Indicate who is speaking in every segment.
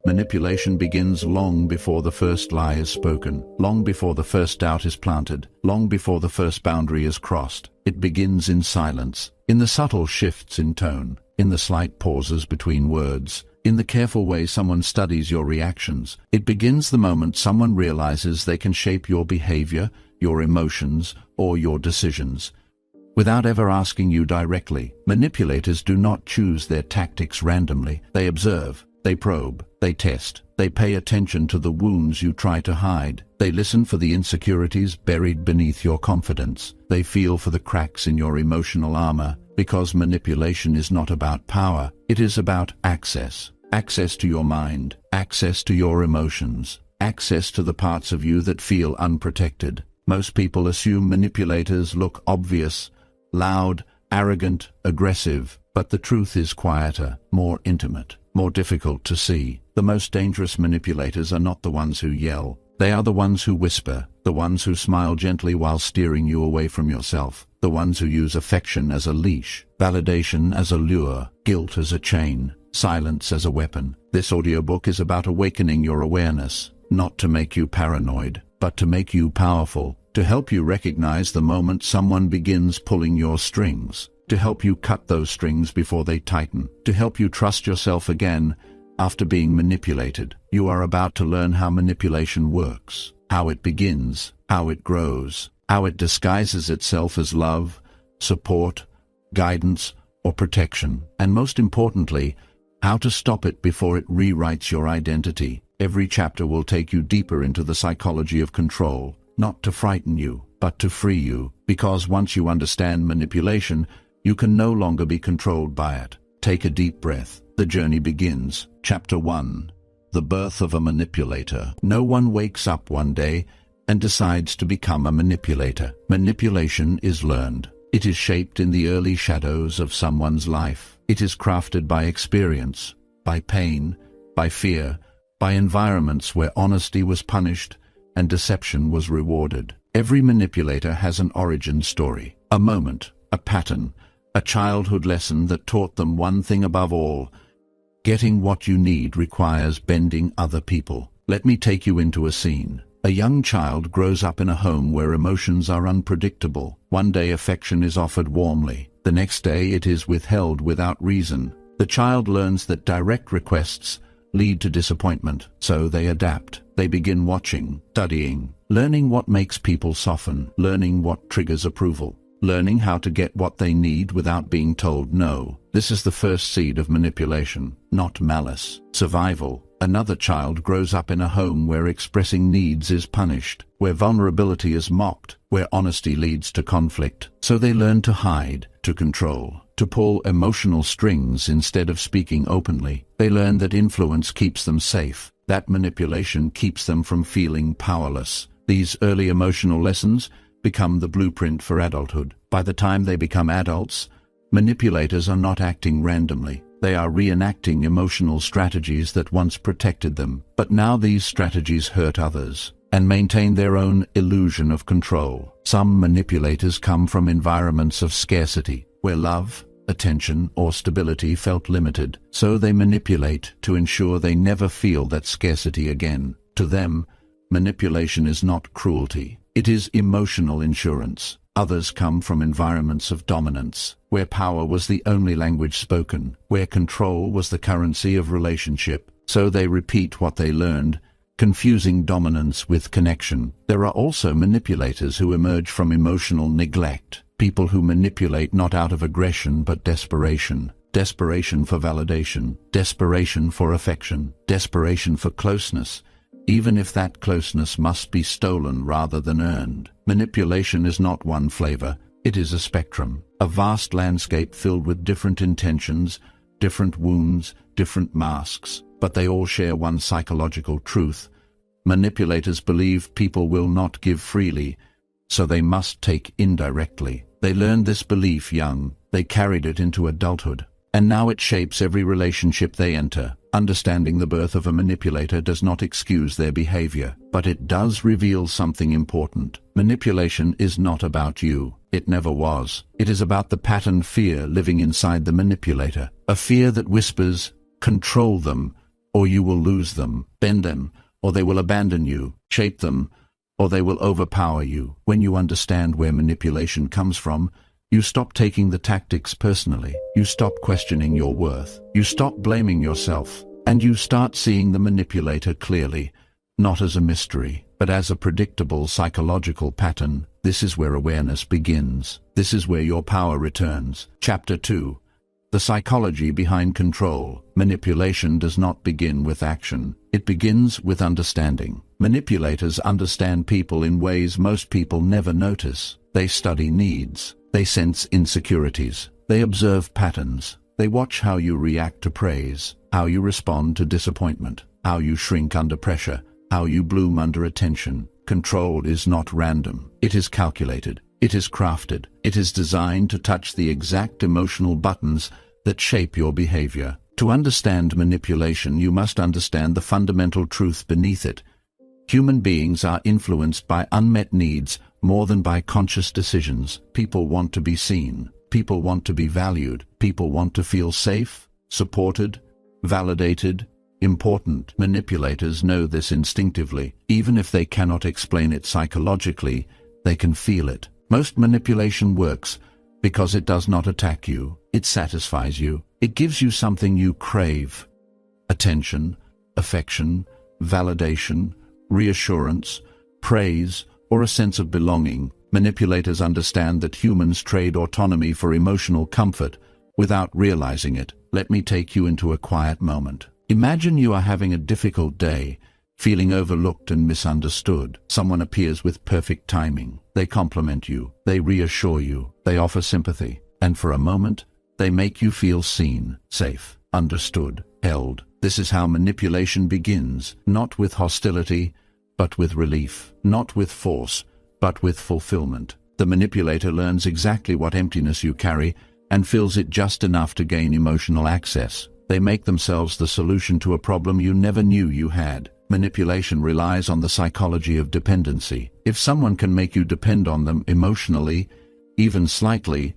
Speaker 1: Manipulation begins long before the first lie is spoken, long before the first doubt is planted, long before the first boundary is crossed. It begins in silence, in the subtle shifts in tone, in the slight pauses between words, in the careful way someone studies your reactions. It begins the moment someone realizes they can shape your behavior, your emotions, or your decisions, without ever asking you directly. Manipulators do not choose their tactics randomly. They observe. They probe, they test, they pay attention to the wounds you try to hide. They listen for the insecurities buried beneath your confidence. They feel for the cracks in your emotional armor, because manipulation is not about power, it is about access. Access to your mind, access to your emotions, access to the parts of you that feel unprotected. Most people assume manipulators look obvious, loud, arrogant, aggressive, but the truth is quieter, more intimate, more difficult to see. The most dangerous manipulators are not the ones who yell. They are the ones who whisper, the ones who smile gently while steering you away from yourself, the ones who use affection as a leash, validation as a lure, guilt as a chain, silence as a weapon. This audiobook is about awakening your awareness, not to make you paranoid, but to make you powerful, to help you recognize the moment someone begins pulling your strings, to help you cut those strings before they tighten, to help you trust yourself again after being manipulated. You are about to learn how manipulation works, how it begins, how it grows, how it disguises itself as love, support, guidance, or protection, and most importantly, how to stop it before it rewrites your identity. Every chapter will take you deeper into the psychology of control, not to frighten you, but to free you, because once you understand manipulation, you can no longer be controlled by it. Take a deep breath. The journey begins. Chapter 1. The birth of a manipulator. No one wakes up one day and decides to become a manipulator. Manipulation is learned. It is shaped in the early shadows of someone's life. It is crafted by experience, by pain, by fear, by environments where honesty was punished and deception was rewarded. Every manipulator has an origin story, a moment, a pattern, a childhood lesson that taught them one thing above all: getting what you need requires bending other people. Let me take you into a scene. A young child grows up in a home where emotions are unpredictable. One day affection is offered warmly. The next day it is withheld without reason. The child learns that direct requests lead to disappointment, so they adapt. They begin watching, studying, learning what makes people soften, learning what triggers approval, learning how to get what they need without being told no. This is the first seed of manipulation, not malice. Survival. Another child grows up in a home where expressing needs is punished, where vulnerability is mocked, where honesty leads to conflict. So they learn to hide, to control, to pull emotional strings instead of speaking openly. They learn that influence keeps them safe, that manipulation keeps them from feeling powerless. These early emotional lessons become the blueprint for adulthood. By the time they become adults, manipulators are not acting randomly. They are reenacting emotional strategies that once protected them. But now these strategies hurt others and maintain their own illusion of control. Some manipulators come from environments of scarcity, where love, attention, or stability felt limited. So they manipulate to ensure they never feel that scarcity again. To them, manipulation is not cruelty. It is emotional insurance. Others come from environments of dominance, where power was the only language spoken, where control was the currency of relationship. So they repeat what they learned, confusing dominance with connection. There are also manipulators who emerge from emotional neglect, people who manipulate not out of aggression but desperation. Desperation for validation, desperation for affection, desperation for closeness, even if that closeness must be stolen rather than earned. Manipulation is not one flavor, it is a spectrum, a vast landscape filled with different intentions, different wounds, different masks, but they all share one psychological truth. Manipulators believe people will not give freely, so they must take indirectly. They learned this belief young, they carried it into adulthood, and now it shapes every relationship they enter. Understanding the birth of a manipulator does not excuse their behavior, but it does reveal something important. Manipulation is not about you. It never was. It is about the pattern fear living inside the manipulator. A fear that whispers, control them, or you will lose them. Bend them, or they will abandon you. Shape them, or they will overpower you. When you understand where manipulation comes from, you stop taking the tactics personally. You stop questioning your worth. You stop blaming yourself. And you start seeing the manipulator clearly, not as a mystery, but as a predictable psychological pattern. This is where awareness begins. This is where your power returns. Chapter 2. The psychology behind control. Manipulation does not begin with action. It begins with understanding. Manipulators understand people in ways most people never notice. They study needs. They sense insecurities. They observe patterns. They watch how you react to praise, how you respond to disappointment, how you shrink under pressure, how you bloom under attention. Control is not random. It is calculated. It is crafted. It is designed to touch the exact emotional buttons that shape your behavior. To understand manipulation, you must understand the fundamental truth beneath it. Human beings are influenced by unmet needs more than by conscious decisions. People want to be seen. People want to be valued. People want to feel safe, supported, validated, important. Manipulators know this instinctively. Even if they cannot explain it psychologically, they can feel it. Most manipulation works because it does not attack you. It satisfies you. It gives you something you crave: attention, affection, validation, reassurance, praise, or a sense of belonging. Manipulators understand that humans trade autonomy for emotional comfort without realizing it. Let me take you into a quiet moment. Imagine you are having a difficult day, feeling overlooked and misunderstood. Someone appears with perfect timing. They compliment you. They reassure you. They offer sympathy. And for a moment, they make you feel seen, safe, understood, held. This is how manipulation begins, not with hostility, but with relief. Not with force, but with fulfillment. The manipulator learns exactly what emptiness you carry and fills it just enough to gain emotional access. They make themselves the solution to a problem you never knew you had. Manipulation relies on the psychology of dependency. If someone can make you depend on them emotionally, even slightly,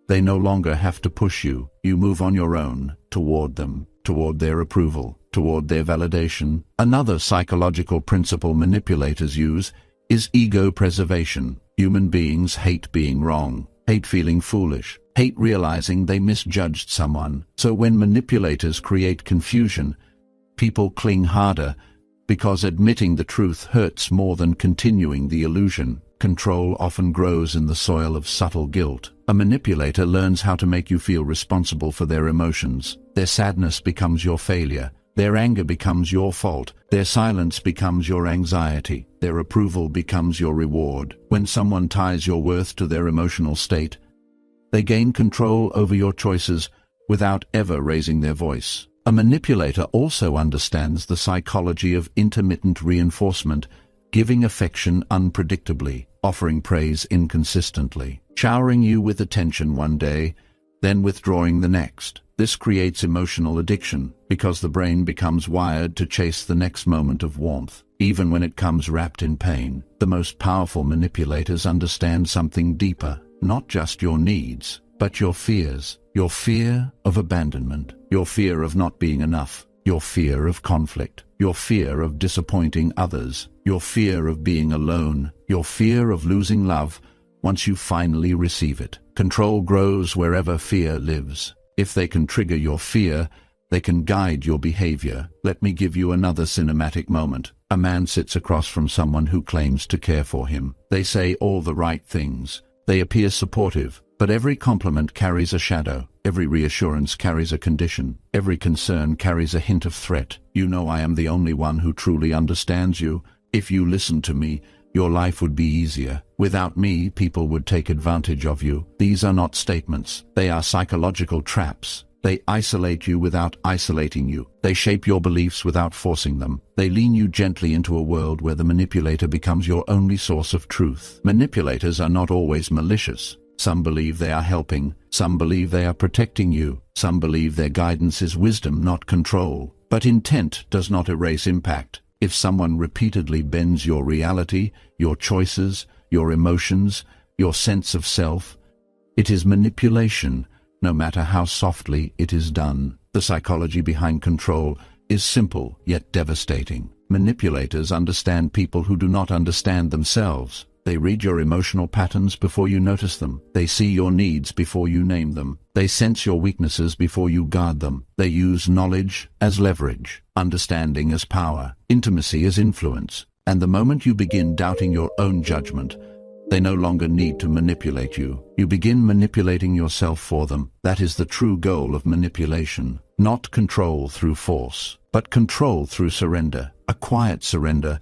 Speaker 1: they no longer have to push you. You move on your own, toward them, toward their approval, toward their validation. Another psychological principle manipulators use is ego preservation. Human beings hate being wrong, hate feeling foolish, hate realizing they misjudged someone. So when manipulators create confusion, people cling harder because admitting the truth hurts more than continuing the illusion. Control often grows in the soil of subtle guilt. A manipulator learns how to make you feel responsible for their emotions. Their sadness becomes your failure. Their anger becomes your fault. Their silence becomes your anxiety. Their approval becomes your reward. When someone ties your worth to their emotional state, they gain control over your choices without ever raising their voice. A manipulator also understands the psychology of intermittent reinforcement, giving affection unpredictably, offering praise inconsistently, showering you with attention one day, then withdrawing the next. This creates emotional addiction, because the brain becomes wired to chase the next moment of warmth, even when it comes wrapped in pain. The most powerful manipulators understand something deeper, not just your needs, but your fears. Your fear of abandonment, your fear of not being enough, your fear of conflict, your fear of disappointing others, your fear of being alone, your fear of losing love once you finally receive it. Control grows wherever fear lives. If they can trigger your fear, they can guide your behavior. Let me give you another cinematic moment. A man sits across from someone who claims to care for him. They say all the right things. They appear supportive, but every compliment carries a shadow. Every reassurance carries a condition. Every concern carries a hint of threat. You know I am the only one who truly understands you. If you listen to me, your life would be easier. Without me, people would take advantage of you. These are not statements. They are psychological traps. They isolate you without isolating you. They shape your beliefs without forcing them. They lean you gently into a world where the manipulator becomes your only source of truth. Manipulators are not always malicious. Some believe they are helping. Some believe they are protecting you. Some believe their guidance is wisdom, not control. But intent does not erase impact. If someone repeatedly bends your reality, your choices, your emotions, your sense of self. It is manipulation, no matter how softly it is done. The psychology behind control is simple yet devastating. Manipulators understand people who do not understand themselves. They read your emotional patterns before you notice them. They see your needs before you name them. They sense your weaknesses before you guard them. They use knowledge as leverage, understanding as power, intimacy as influence. And the moment you begin doubting your own judgment, they no longer need to manipulate you. You begin manipulating yourself for them. That is the true goal of manipulation. Not control through force, but control through surrender. A quiet surrender,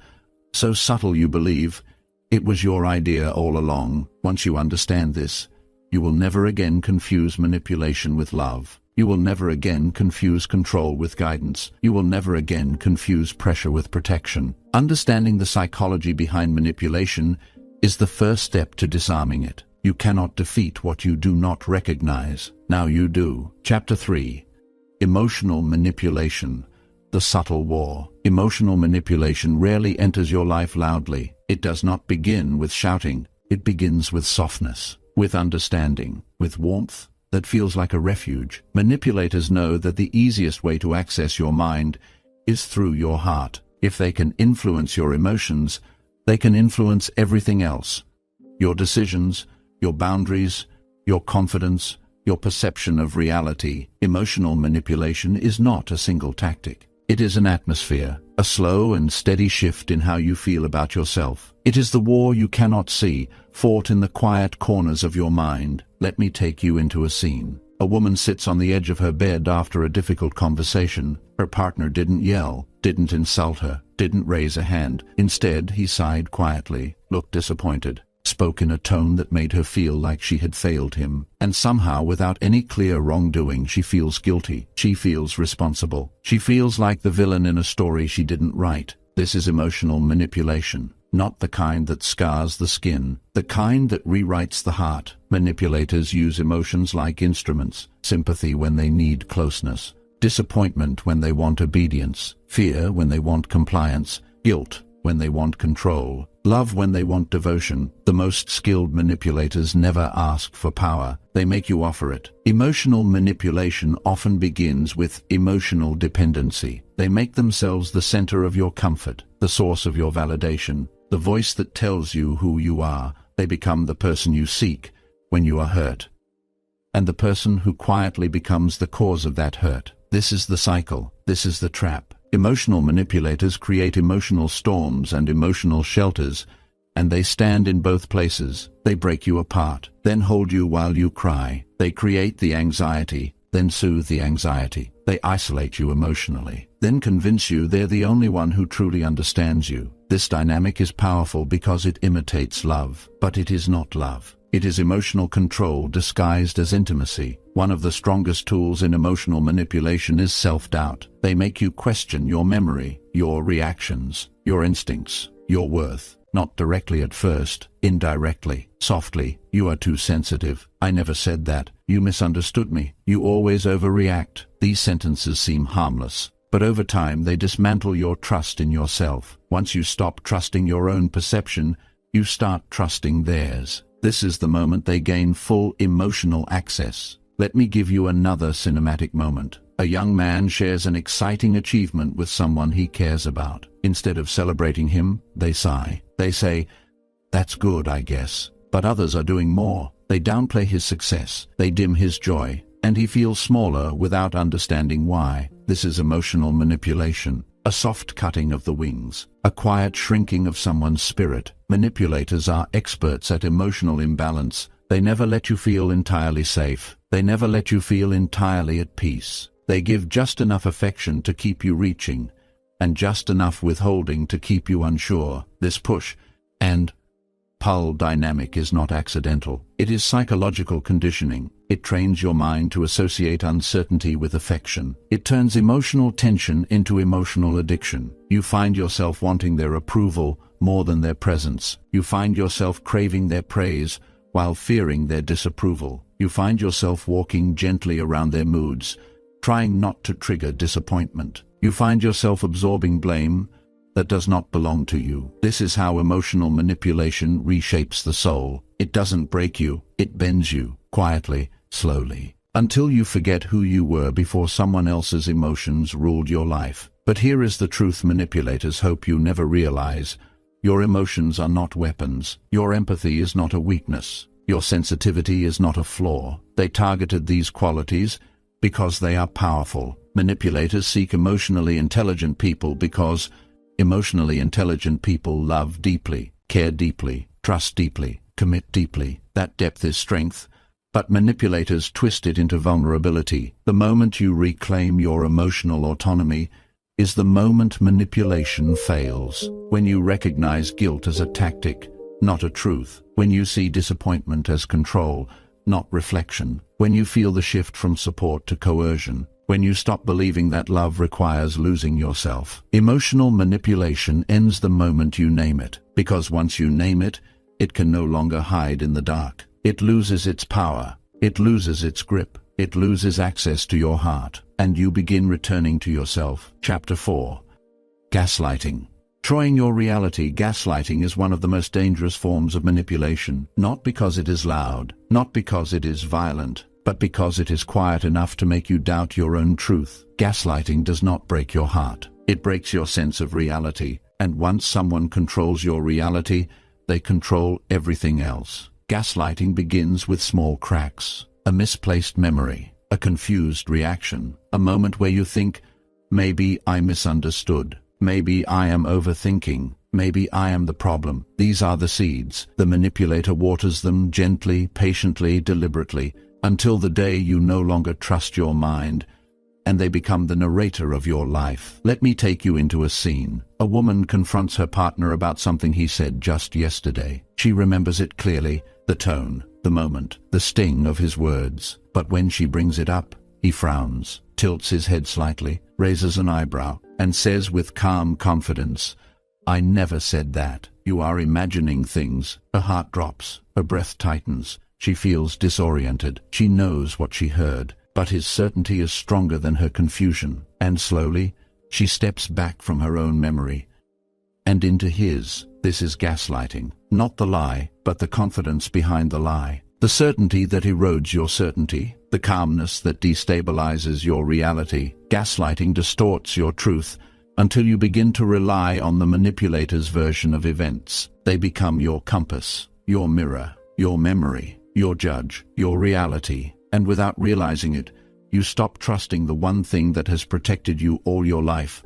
Speaker 1: so subtle you believe it was your idea all along. Once you understand this, you will never again confuse manipulation with love. You will never again confuse control with guidance. You will never again confuse pressure with protection. Understanding the psychology behind manipulation is the first step to disarming it. You cannot defeat what you do not recognize. Now you do. Chapter 3. Emotional manipulation. The subtle war. Emotional manipulation rarely enters your life loudly. It does not begin with shouting. It begins with softness, with understanding, with warmth that feels like a refuge. Manipulators know that the easiest way to access your mind is through your heart. If they can influence your emotions, they can influence everything else. Your decisions, your boundaries, your confidence, your perception of reality. Emotional manipulation is not a single tactic. It is an atmosphere, a slow and steady shift in how you feel about yourself. It is the war you cannot see, fought in the quiet corners of your mind. Let me take you into a scene. A woman sits on the edge of her bed after a difficult conversation. Her partner didn't yell, didn't insult her, didn't raise a hand. Instead, he sighed quietly, looked disappointed, spoke in a tone that made her feel like she had failed him. And somehow, without any clear wrongdoing, she feels guilty. She feels responsible. She feels like the villain in a story she didn't write. This is emotional manipulation. Not the kind that scars the skin, the kind that rewrites the heart. Manipulators use emotions like instruments: sympathy when they need closeness, disappointment when they want obedience, fear when they want compliance, guilt when they want control, love when they want devotion. The most skilled manipulators never ask for power, they make you offer it. Emotional manipulation often begins with emotional dependency. They make themselves the center of your comfort, the source of your validation, the voice that tells you who you are. They become the person you seek when you are hurt, and the person who quietly becomes the cause of that hurt. This is the cycle. This is the trap. Emotional manipulators create emotional storms and emotional shelters, and they stand in both places. They break you apart, then hold you while you cry. They create the anxiety, then soothe the anxiety. They isolate you emotionally, then convince you they're the only one who truly understands you. This dynamic is powerful because it imitates love, but it is not love. It is emotional control disguised as intimacy. One of the strongest tools in emotional manipulation is self-doubt. They make you question your memory, your reactions, your instincts, your worth. Not directly at first, indirectly, softly. You are too sensitive. I never said that. You misunderstood me. You always overreact. These sentences seem harmless, but over time they dismantle your trust in yourself. Once you stop trusting your own perception, you start trusting theirs. This is the moment they gain full emotional access. Let me give you another cinematic moment. A young man shares an exciting achievement with someone he cares about. Instead of celebrating him, they sigh. They say, "That's good, I guess." But others are doing more. They downplay his success. They dim his joy, and he feels smaller without understanding why. This is emotional manipulation. A soft cutting of the wings, a quiet shrinking of someone's spirit. Manipulators are experts at emotional imbalance. They never let you feel entirely safe. They never let you feel entirely at peace. They give just enough affection to keep you reaching, and just enough withholding to keep you unsure. This push and pull dynamic is not accidental. It is psychological conditioning. It trains your mind to associate uncertainty with affection. It turns emotional tension into emotional addiction. You find yourself wanting their approval more than their presence. You find yourself craving their praise while fearing their disapproval. You find yourself walking gently around their moods, trying not to trigger disappointment. You find yourself absorbing blame that does not belong to you. This is how emotional manipulation reshapes the soul. It doesn't break you, it bends you, quietly, slowly, until you forget who you were before someone else's emotions ruled your life. But here is the truth manipulators hope you never realize. Your emotions are not weapons. Your empathy is not a weakness. Your sensitivity is not a flaw. They targeted these qualities because they are powerful. Manipulators seek emotionally intelligent people because emotionally intelligent people love deeply, care deeply, trust deeply, commit deeply. That depth is strength, but manipulators twist it into vulnerability. The moment you reclaim your emotional autonomy is the moment manipulation fails. When you recognize guilt as a tactic, not a truth. When you see disappointment as control, not reflection. When you feel the shift from support to coercion. When you stop believing that love requires losing yourself. Emotional manipulation ends the moment you name it, because once you name it, it can no longer hide in the dark. It loses its power. It loses its grip. It loses access to your heart, and you begin returning to yourself. Chapter 4. Gaslighting. Destroying your reality. Gaslighting is one of the most dangerous forms of manipulation, not because it is loud, not because it is violent, but because it is quiet enough to make you doubt your own truth. Gaslighting does not break your heart. It breaks your sense of reality, and once someone controls your reality, they control everything else. Gaslighting begins with small cracks, a misplaced memory, a confused reaction, a moment where you think, maybe I misunderstood. Maybe I am overthinking. Maybe I am the problem. These are the seeds. The manipulator waters them gently, patiently, deliberately, until the day you no longer trust your mind, and they become the narrator of your life. Let me take you into a scene. A woman confronts her partner about something he said just yesterday. She remembers it clearly, the tone, the moment, the sting of his words. But when she brings it up, he frowns, tilts his head slightly, raises an eyebrow, and says with calm confidence, "I never said that. You are imagining things." Her heart drops, her breath tightens. She feels disoriented. She knows what she heard, but his certainty is stronger than her confusion. And slowly, she steps back from her own memory and into his. This is gaslighting. Not the lie, but the confidence behind the lie. The certainty that erodes your certainty. The calmness that destabilizes your reality. Gaslighting distorts your truth until you begin to rely on the manipulator's version of events. They become your compass, your mirror, your memory, your judge, your reality. And without realizing it, you stop trusting the one thing that has protected you all your life,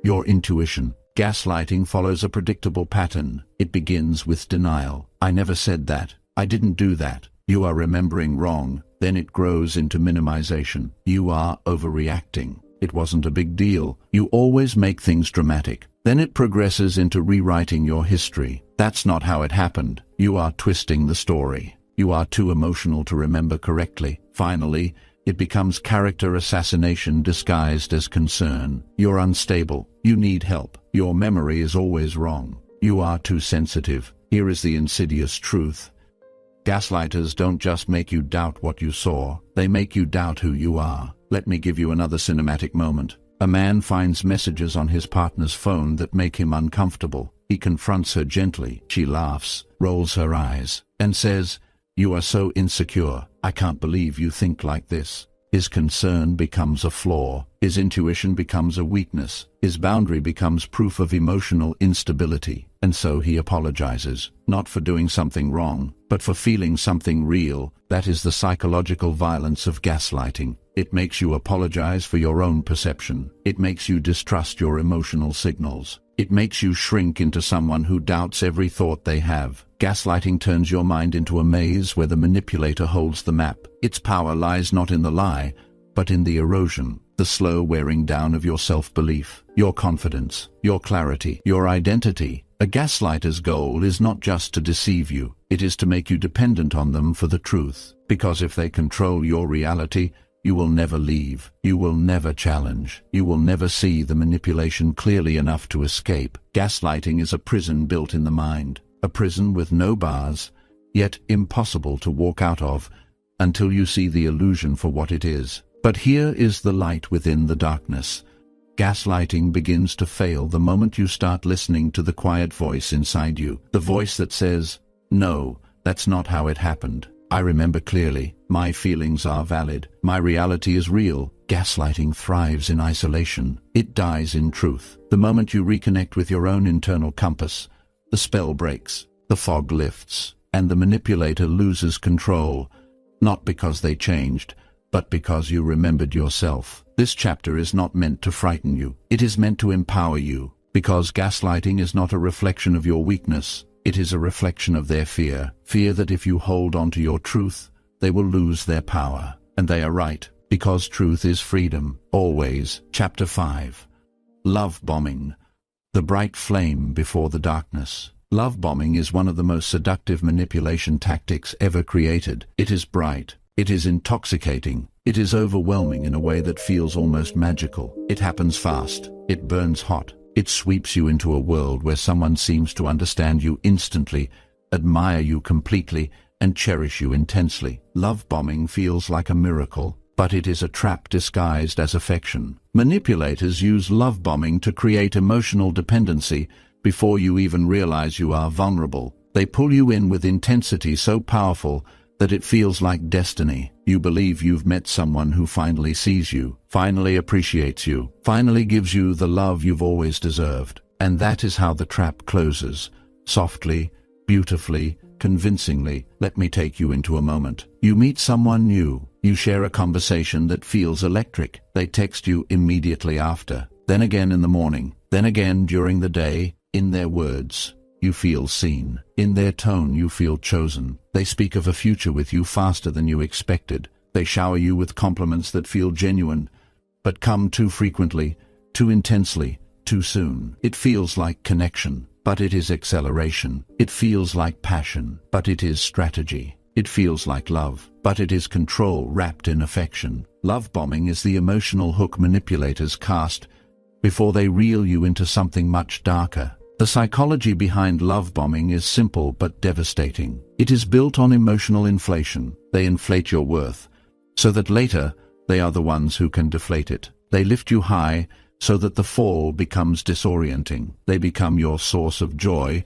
Speaker 1: your intuition. Gaslighting follows a predictable pattern. It begins with denial. I never said that. I didn't do that. You are remembering wrong. Then it grows into minimization. You are overreacting. It wasn't a big deal. You always make things dramatic. Then it progresses into rewriting your history. That's not how it happened. You are twisting the story. You are too emotional to remember correctly. Finally, it becomes character assassination disguised as concern. You're unstable. You need help. Your memory is always wrong. You are too sensitive. Here is the insidious truth. Gaslighters don't just make you doubt what you saw, they make you doubt who you are. Let me give you another cinematic moment. A man finds messages on his partner's phone that make him uncomfortable. He confronts her gently. She laughs, rolls her eyes, and says, "You are so insecure. I can't believe you think like this." His concern becomes a flaw. His intuition becomes a weakness. His boundary becomes proof of emotional instability. And so he apologizes, not for doing something wrong, but for feeling something real. That is the psychological violence of gaslighting. It makes you apologize for your own perception. It makes you distrust your emotional signals. It makes you shrink into someone who doubts every thought they have. Gaslighting turns your mind into a maze where the manipulator holds the map. Its power lies not in the lie, but in the erosion, the slow wearing down of your self-belief, your confidence, your clarity, your identity. A gaslighter's goal is not just to deceive you, it is to make you dependent on them for the truth. Because if they control your reality, you will never leave, you will never challenge, you will never see the manipulation clearly enough to escape. Gaslighting is a prison built in the mind, a prison with no bars, yet impossible to walk out of until you see the illusion for what it is. But here is the light within the darkness. Gaslighting begins to fail the moment you start listening to the quiet voice inside you, the voice that says, "No, That's not how it happened. I remember clearly. My feelings are valid. My reality is real. Gaslighting thrives in isolation. It dies in truth. The moment you reconnect with your own internal compass, the spell breaks, the fog lifts, and the manipulator loses control, not because they changed, but because you remembered yourself. This chapter is not meant to frighten you. It is meant to empower you, because gaslighting is not a reflection of your weakness. It is a reflection of their fear. Fear that if you hold on to your truth, they will lose their power. And they are right, because truth is freedom, always. Chapter 5. Love bombing. The bright flame before the darkness. Love bombing is one of the most seductive manipulation tactics ever created. It is bright. It is intoxicating. It is overwhelming in a way that feels almost magical. It happens fast. It burns hot. It sweeps you into a world where someone seems to understand you instantly, admire you completely, and cherish you intensely. Love bombing feels like a miracle, but it is a trap disguised as affection. Manipulators use love bombing to create emotional dependency before you even realize you are vulnerable. They pull you in with intensity so powerful that it feels like destiny. You believe you've met someone who finally sees you, finally appreciates you, finally gives you the love you've always deserved. And that is how the trap closes. Softly, beautifully, convincingly. Let me take you into a moment. You meet someone new. You share a conversation that feels electric. They text you immediately after. Then again in the morning. Then again during the day. In their words, you feel seen. In their tone, you feel chosen. They speak of a future with you faster than you expected. They shower you with compliments that feel genuine, but come too frequently, too intensely, too soon. It feels like connection, but it is acceleration. It feels like passion, but it is strategy. It feels like love, but it is control wrapped in affection. Love bombing is the emotional hook manipulators cast before they reel you into something much darker. The psychology behind love bombing is simple but devastating. It is built on emotional inflation. They inflate your worth, so that later they are the ones who can deflate it. They lift you high, so that the fall becomes disorienting. They become your source of joy,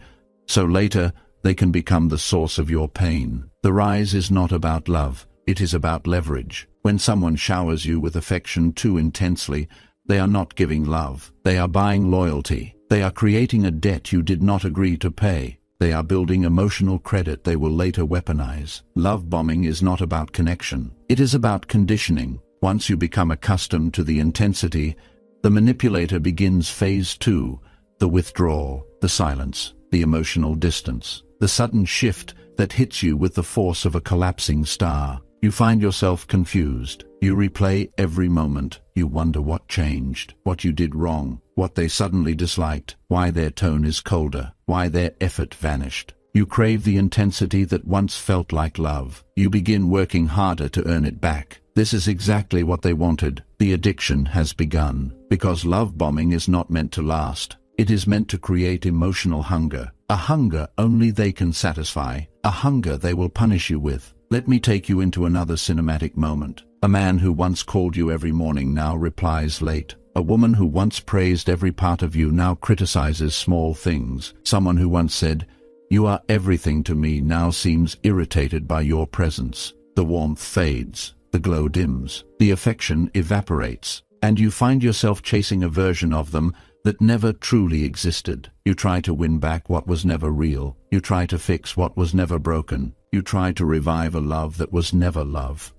Speaker 1: so later they can become the source of your pain. The rise is not about love. It is about leverage. When someone showers you with affection too intensely, they are not giving love. They are buying loyalty. They are creating a debt you did not agree to pay. They are building emotional credit they will later weaponize. Love bombing is not about connection. It is about conditioning. Once you become accustomed to the intensity, the manipulator begins phase 2, the withdrawal, the silence, the emotional distance, the sudden shift that hits you with the force of a collapsing star. You find yourself confused. You replay every moment. You wonder what changed, what you did wrong, what they suddenly disliked, why their tone is colder, why their effort vanished. You crave the intensity that once felt like love. You begin working harder to earn it back. This is exactly what they wanted. The addiction has begun. Because love bombing is not meant to last. It is meant to create emotional hunger. A hunger only they can satisfy. A hunger they will punish you with. Let me take you into another cinematic moment. A man who once called you every morning now replies late. A woman who once praised every part of you now criticizes small things. Someone who once said, "You are everything to me," now seems irritated by your presence. The warmth fades, the glow dims, the affection evaporates, and you find yourself chasing a version of them that never truly existed. You try to win back what was never real. You try to fix what was never broken. You try to revive a love that was never love.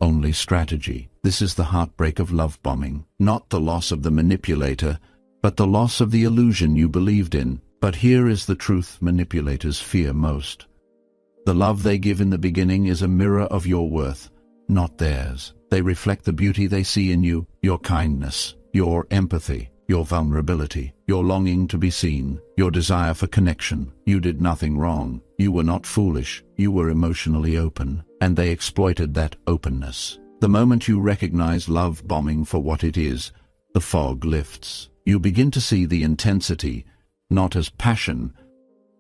Speaker 1: Only strategy. This is the heartbreak of love bombing. Not the loss of the manipulator, but the loss of the illusion you believed in. But here is the truth manipulators fear most. The love they give in the beginning is a mirror of your worth, not theirs. They reflect the beauty they see in you, your kindness, your empathy, your vulnerability, your longing to be seen, your desire for connection. You did nothing wrong. You were not foolish. You were emotionally open, and they exploited that openness. The moment you recognize love bombing for what it is, the fog lifts. You begin to see the intensity, not as passion,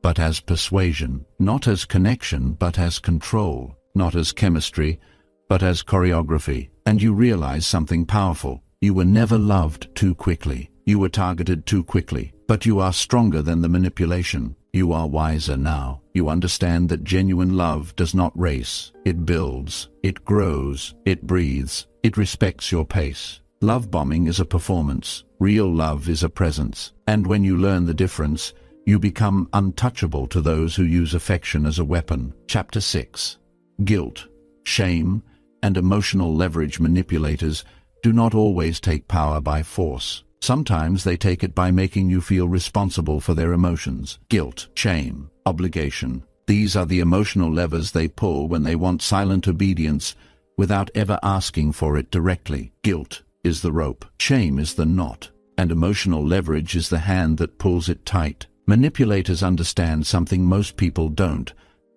Speaker 1: but as persuasion, not as connection, but as control, not as chemistry, but as choreography. And you realize something powerful. You were never loved too quickly. You were targeted too quickly. But you are stronger than the manipulation. You are wiser now. You understand that genuine love does not race. It builds, it grows, it breathes, it respects your pace. Love bombing is a performance. Real love is a presence. And when you learn the difference, you become untouchable to those who use affection as a weapon. Chapter 6. Guilt, shame, and emotional leverage. Manipulators do not always take power by force. Sometimes they take it by making you feel responsible for their emotions. Guilt, shame, obligation. These are the emotional levers they pull when they want silent obedience without ever asking for it directly. Guilt is the rope, shame is the knot, and emotional leverage is the hand that pulls it tight. Manipulators understand something most people don't.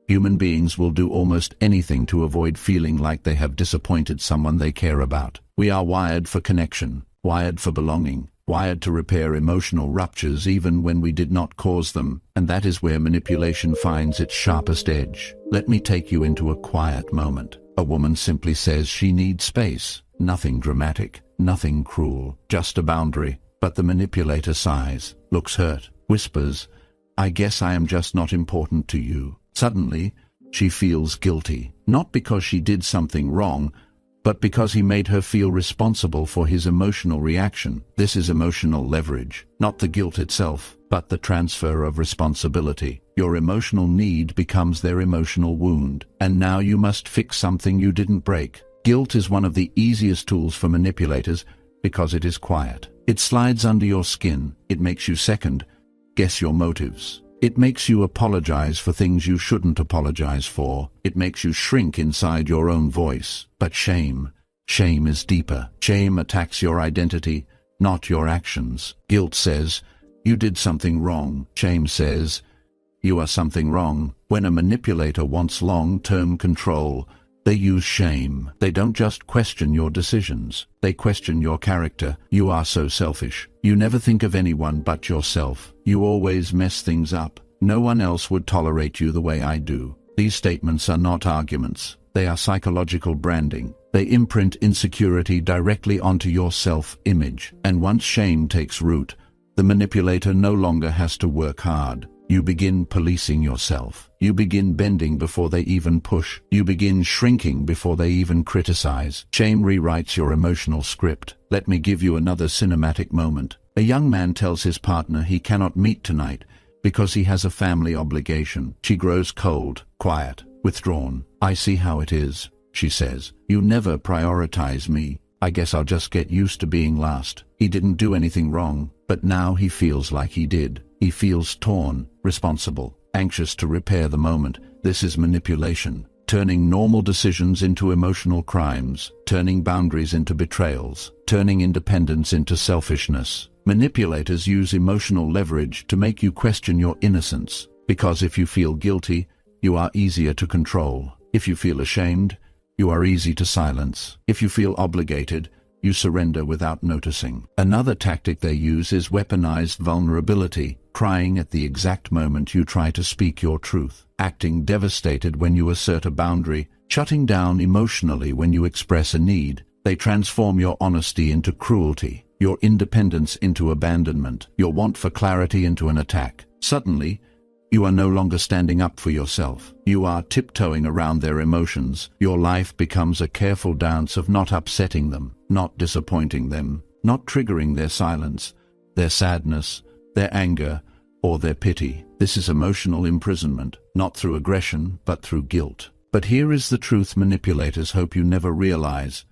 Speaker 1: Human beings will do almost anything to avoid feeling like they have disappointed someone they care about. We are wired for connection, wired for belonging, wired to repair emotional ruptures even when we did not cause them, and that is where manipulation finds its sharpest edge. Let me take you into a quiet moment. A woman simply says she needs space. Nothing dramatic, nothing cruel, just a boundary. But the manipulator sighs, looks hurt, whispers, "I guess I am just not important to you." Suddenly, she feels guilty, not because she did something wrong, but because he made her feel responsible for his emotional reaction. This is emotional leverage, not the guilt itself, but the transfer of responsibility. Your emotional need becomes their emotional wound, and now you must fix something you didn't break. Guilt is one of the easiest tools for manipulators because it is quiet. It slides under your skin. It makes you second guess your motives. It makes you apologize for things you shouldn't apologize for. It makes you shrink inside your own voice. But shame is deeper. Shame attacks your identity, not your actions. Guilt says, you did something wrong. Shame says, you are something wrong. When a manipulator wants long-term control, they use shame. They don't just question your decisions. They question your character. You are so selfish. You never think of anyone but yourself. You always mess things up. No one else would tolerate you the way I do. These statements are not arguments. They are psychological branding. They imprint insecurity directly onto your self-image. And once shame takes root, the manipulator no longer has to work hard. You begin policing yourself. You begin bending before they even push. You begin shrinking before they even criticize. Shame rewrites your emotional script. Let me give you another cinematic moment. A young man tells his partner he cannot meet tonight because he has a family obligation. She grows cold, quiet, withdrawn. "I see how it is," she says. "You never prioritize me. I guess I'll just get used to being last." He didn't do anything wrong, but now he feels like he did. He feels torn, responsible, anxious to repair the moment. This is manipulation, turning normal decisions into emotional crimes, turning boundaries into betrayals, turning independence into selfishness. Manipulators use emotional leverage to make you question your innocence, because if you feel guilty, you are easier to control. If you feel ashamed, you are easy to silence. If you feel obligated, you surrender without noticing. Another tactic they use is weaponized vulnerability, crying at the exact moment you try to speak your truth, acting devastated when you assert a boundary, shutting down emotionally when you express a need. They transform your honesty into cruelty, your independence into abandonment, your want for clarity into an attack. Suddenly, you are no longer standing up for yourself. You are tiptoeing around their emotions. Your life becomes a careful dance of not upsetting them, not disappointing them, not triggering their silence, their sadness, their anger, or their pity. This is emotional imprisonment, not through aggression, but through guilt. But here is the truth manipulators hope you never realize.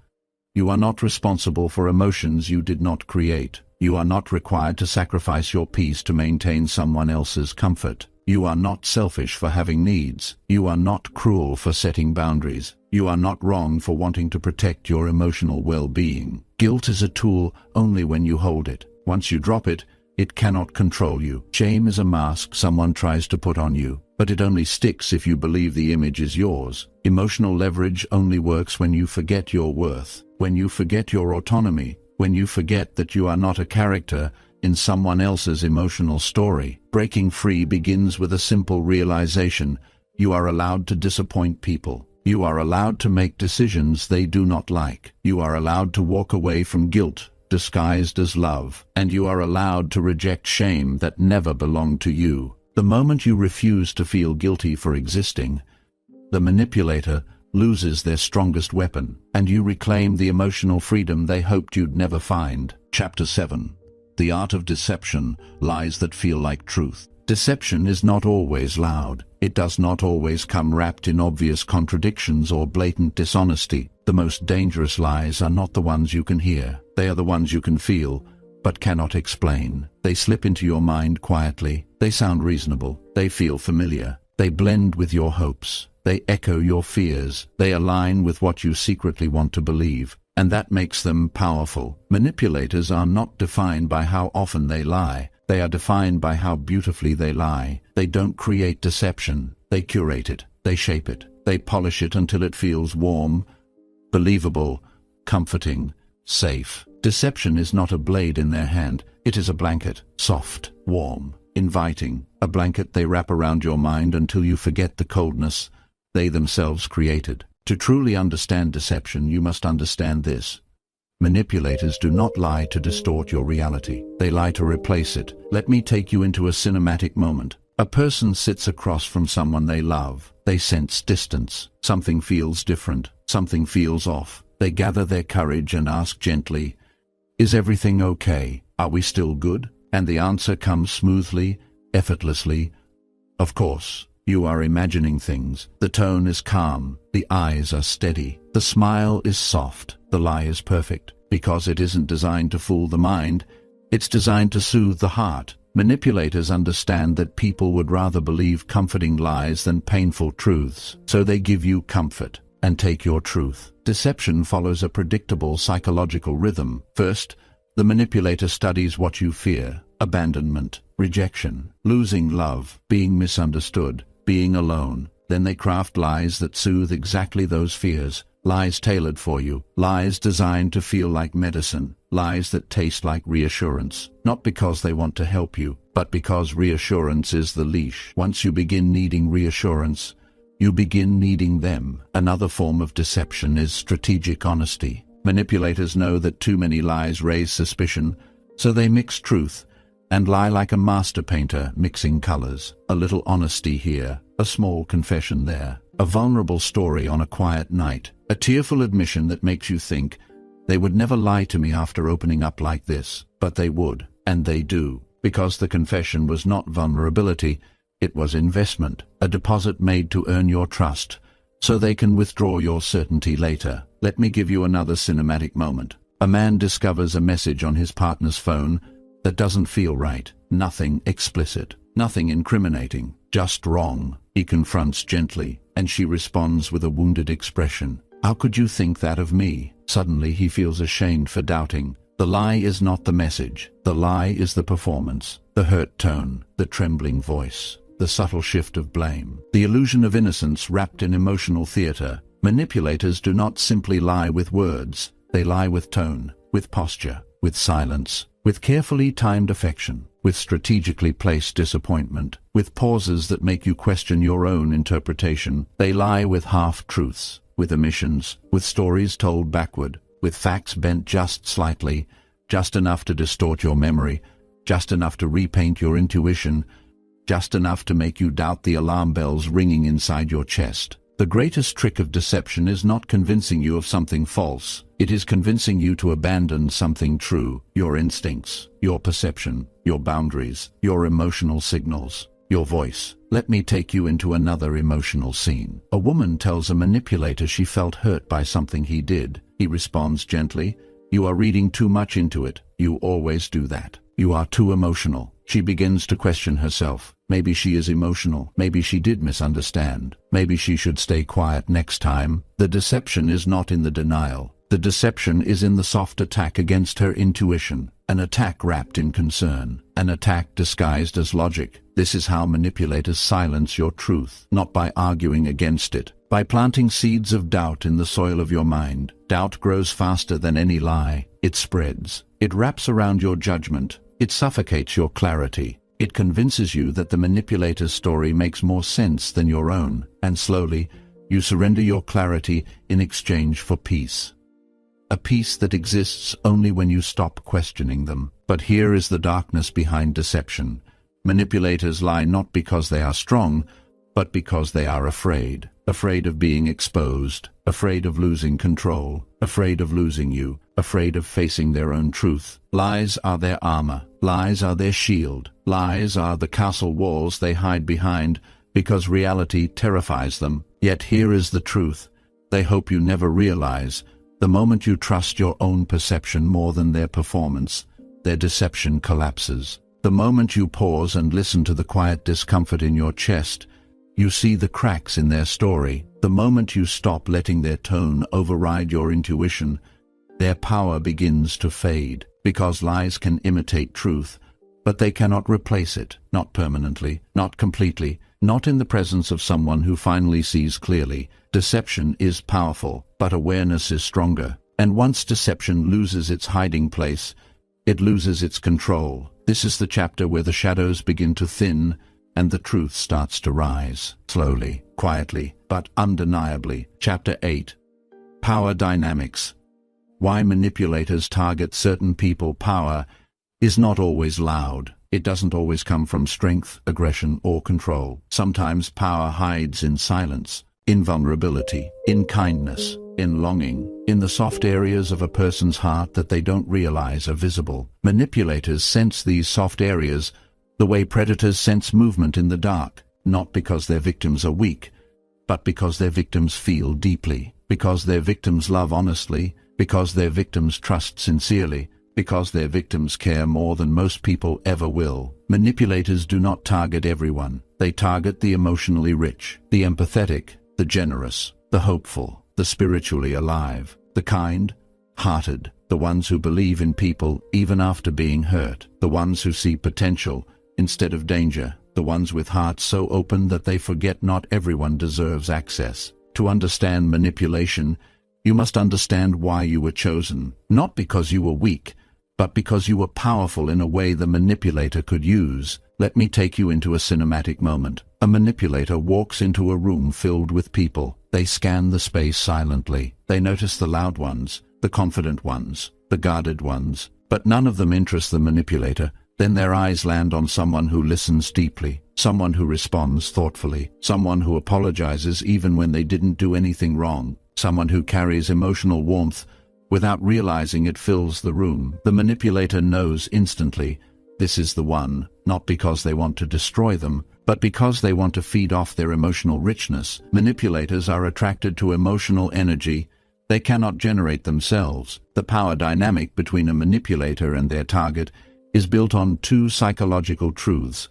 Speaker 1: You are not responsible for emotions you did not create. You are not required to sacrifice your peace to maintain someone else's comfort. You are not selfish for having needs. You are not cruel for setting boundaries. You are not wrong for wanting to protect your emotional well-being. Guilt is a tool only when you hold it. Once you drop it, it cannot control you. Shame is a mask someone tries to put on you, but it only sticks if you believe the image is yours. Emotional leverage only works when you forget your worth, when you forget your autonomy, when you forget that you are not a character in someone else's emotional story. Breaking free begins with a simple realization: you are allowed to disappoint people. You are allowed to make decisions they do not like. You are allowed to walk away from guilt disguised as love, and you are allowed to reject shame that never belonged to you. The moment you refuse to feel guilty for existing, the manipulator loses their strongest weapon, and you reclaim the emotional freedom they hoped you'd never find. Chapter 7. The Art of Deception, Lies That Feel Like Truth. Deception is not always loud. It does not always come wrapped in obvious contradictions or blatant dishonesty. The most dangerous lies are not the ones you can hear. They are the ones you can feel, but cannot explain. They slip into your mind quietly. They sound reasonable. They feel familiar. They blend with your hopes. They echo your fears. They align with what you secretly want to believe, and that makes them powerful. Manipulators are not defined by how often they lie. They are defined by how beautifully they lie. They don't create deception. They curate it. They shape it. They polish it until it feels warm, believable, comforting, safe. Deception is not a blade in their hand. It is a blanket, soft, warm, inviting. A blanket they wrap around your mind until you forget the coldness they themselves created. To truly understand deception, you must understand this. Manipulators do not lie to distort your reality. They lie to replace it. Let me take you into a cinematic moment. A person sits across from someone they love. They sense distance. Something feels different. Something feels off. They gather their courage and ask gently, "Is everything okay? Are we still good?" And the answer comes smoothly, effortlessly. "Of course." You are imagining things. The tone is calm. The eyes are steady. The smile is soft. The lie is perfect. Because it isn't designed to fool the mind, it's designed to soothe the heart. Manipulators understand that people would rather believe comforting lies than painful truths. So they give you comfort and take your truth. Deception follows a predictable psychological rhythm. First, the manipulator studies what you fear: abandonment, rejection, losing love, being misunderstood, being alone. Then they craft lies that soothe exactly those fears. Lies tailored for you. Lies designed to feel like medicine. Lies that taste like reassurance. Not because they want to help you, but because reassurance is the leash. Once you begin needing reassurance, you begin needing them. Another form of deception is strategic honesty. Manipulators know that too many lies raise suspicion, so they mix truth and lie like a master painter mixing colors. A little honesty here, a small confession there, a vulnerable story on a quiet night, a tearful admission that makes you think, they would never lie to me after opening up like this. But they would, and they do, because the confession was not vulnerability, it was investment, a deposit made to earn your trust, so they can withdraw your certainty later. Let me give you another cinematic moment. A man discovers a message on his partner's phone that doesn't feel right. Nothing explicit, nothing incriminating, just wrong. He confronts gently, and she responds with a wounded expression. "How could you think that of me?" Suddenly he feels ashamed for doubting. The lie is not the message. The lie is the performance, the hurt tone, the trembling voice, the subtle shift of blame, the illusion of innocence wrapped in emotional theater. Manipulators do not simply lie with words. They lie with tone, with posture, with silence, with carefully timed affection, with strategically placed disappointment, with pauses that make you question your own interpretation. They lie with half-truths, with omissions, with stories told backward, with facts bent just slightly, just enough to distort your memory, just enough to repaint your intuition, just enough to make you doubt the alarm bells ringing inside your chest. The greatest trick of deception is not convincing you of something false. It is convincing you to abandon something true: your instincts, your perception, your boundaries, your emotional signals, your voice. Let me take you into another emotional scene. A woman tells a manipulator she felt hurt by something he did. He responds gently, "You are reading too much into it. You always do that. You are too emotional." She begins to question herself. Maybe she is emotional. Maybe she did misunderstand. Maybe she should stay quiet next time. The deception is not in the denial. The deception is in the soft attack against her intuition. An attack wrapped in concern. An attack disguised as logic. This is how manipulators silence your truth, not by arguing against it, by planting seeds of doubt in the soil of your mind. Doubt grows faster than any lie. It spreads. It wraps around your judgment. It suffocates your clarity. It convinces you that the manipulator's story makes more sense than your own, and slowly, you surrender your clarity in exchange for peace. A peace that exists only when you stop questioning them. But here is the darkness behind deception. Manipulators lie not because they are strong, but because they are afraid. Afraid of being exposed, afraid of losing control, afraid of losing you, afraid of facing their own truth. Lies are their armor. Lies are their shield. Lies are the castle walls they hide behind, because reality terrifies them. Yet here is the truth. They hope you never realize. The moment you trust your own perception more than their performance, their deception collapses. The moment you pause and listen to the quiet discomfort in your chest, you see the cracks in their story. The moment you stop letting their tone override your intuition, their power begins to fade. Because lies can imitate truth, but they cannot replace it, not permanently, not completely, not in the presence of someone who finally sees clearly. Deception is powerful, but awareness is stronger. And once deception loses its hiding place, it loses its control. This is the chapter where the shadows begin to thin and the truth starts to rise, slowly, quietly, but undeniably. Chapter 8. Power Dynamics. Why manipulators target certain people. Power is not always loud. It doesn't always come from strength, aggression, or control. Sometimes power hides in silence, in vulnerability, in kindness, in longing, in the soft areas of a person's heart that they don't realize are visible. Manipulators sense these soft areas the way predators sense movement in the dark, not because their victims are weak, but because their victims feel deeply, because their victims love honestly, because their victims trust sincerely, because their victims care more than most people ever will. Manipulators do not target everyone. They target the emotionally rich, the empathetic, the generous, the hopeful, the spiritually alive, the kind-hearted, the ones who believe in people even after being hurt, the ones who see potential instead of danger, the ones with hearts so open that they forget not everyone deserves access. To understand manipulation, you must understand why you were chosen, not because you were weak, but because you were powerful in a way the manipulator could use. Let me take you into a cinematic moment. A manipulator walks into a room filled with people. They scan the space silently. They notice the loud ones, the confident ones, the guarded ones, but none of them interest the manipulator. Then their eyes land on someone who listens deeply, someone who responds thoughtfully, someone who apologizes even when they didn't do anything wrong, someone who carries emotional warmth without realizing it fills the room. The manipulator knows instantly this is the one, not because they want to destroy them, but because they want to feed off their emotional richness. Manipulators are attracted to emotional energy they cannot generate themselves. The power dynamic between a manipulator and their target is built on two psychological truths.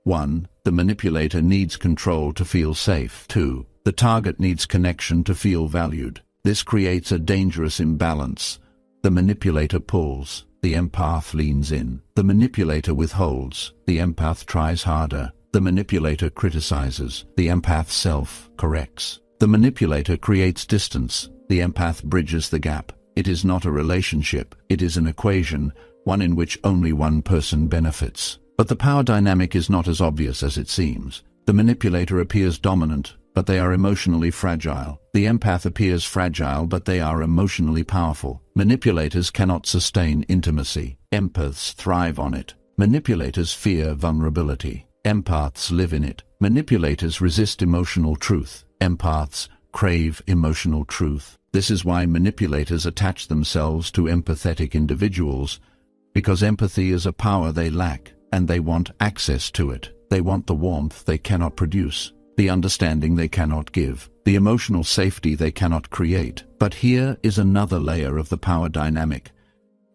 Speaker 1: 1. The manipulator needs control to feel safe. 2. The target needs connection to feel valued. This creates a dangerous imbalance. The manipulator pulls, the empath leans in. The manipulator withholds, the empath tries harder. The manipulator criticizes, the empath self-corrects. The manipulator creates distance, the empath bridges the gap. It is not a relationship, it is an equation, one in which only one person benefits. But the power dynamic is not as obvious as it seems. The manipulator appears dominant, but they are emotionally fragile. The empath appears fragile, but they are emotionally powerful. Manipulators cannot sustain intimacy. Empaths thrive on it. Manipulators fear vulnerability. Empaths live in it. Manipulators resist emotional truth. Empaths crave emotional truth. This is why manipulators attach themselves to empathetic individuals, because empathy is a power they lack, and they want access to it. They want the warmth they cannot produce, the understanding they cannot give, the emotional safety they cannot create. But here is another layer of the power dynamic.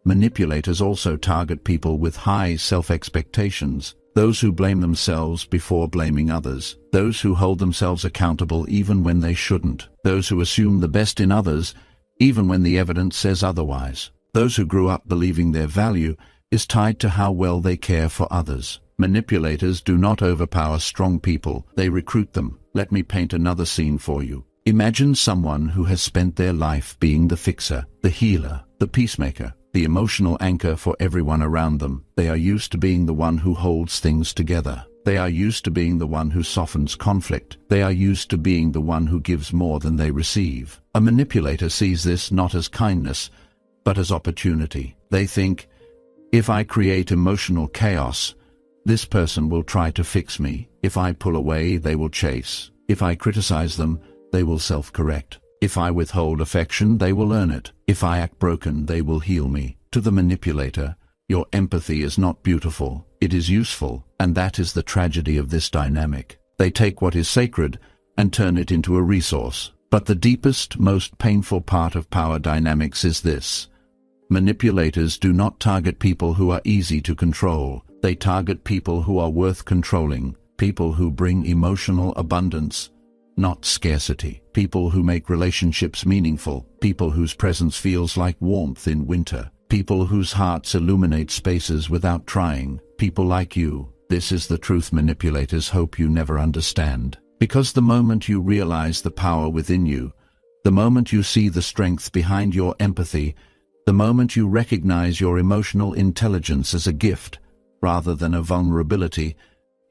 Speaker 1: Manipulators also target people with high self-expectations, those who blame themselves before blaming others, those who hold themselves accountable even when they shouldn't, those who assume the best in others even when the evidence says otherwise, those who grew up believing their value is tied to how well they care for others. Manipulators do not overpower strong people, they recruit them. Let me paint another scene for you. Imagine someone who has spent their life being the fixer, the healer, the peacemaker, the emotional anchor for everyone around them. They are used to being the one who holds things together. They are used to being the one who softens conflict. They are used to being the one who gives more than they receive. A manipulator sees this not as kindness, but as opportunity. They think, if I create emotional chaos, This person will try to fix me. If I pull away, they will chase. If I criticize them, they will self-correct. If I withhold affection, they will earn it. If I act broken, they will heal me. To the manipulator, your empathy is not beautiful. It is useful, and that is the tragedy of this dynamic. They take what is sacred and turn it into a resource. But the deepest, most painful part of power dynamics is this. Manipulators do not target people who are easy to control. They target people who are worth controlling, people who bring emotional abundance, not scarcity, people who make relationships meaningful, people whose presence feels like warmth in winter, people whose hearts illuminate spaces without trying, people like you. This is the truth manipulators hope you never understand. Because the moment you realize the power within you, the moment you see the strength behind your empathy, the moment you recognize your emotional intelligence as a gift rather than a vulnerability,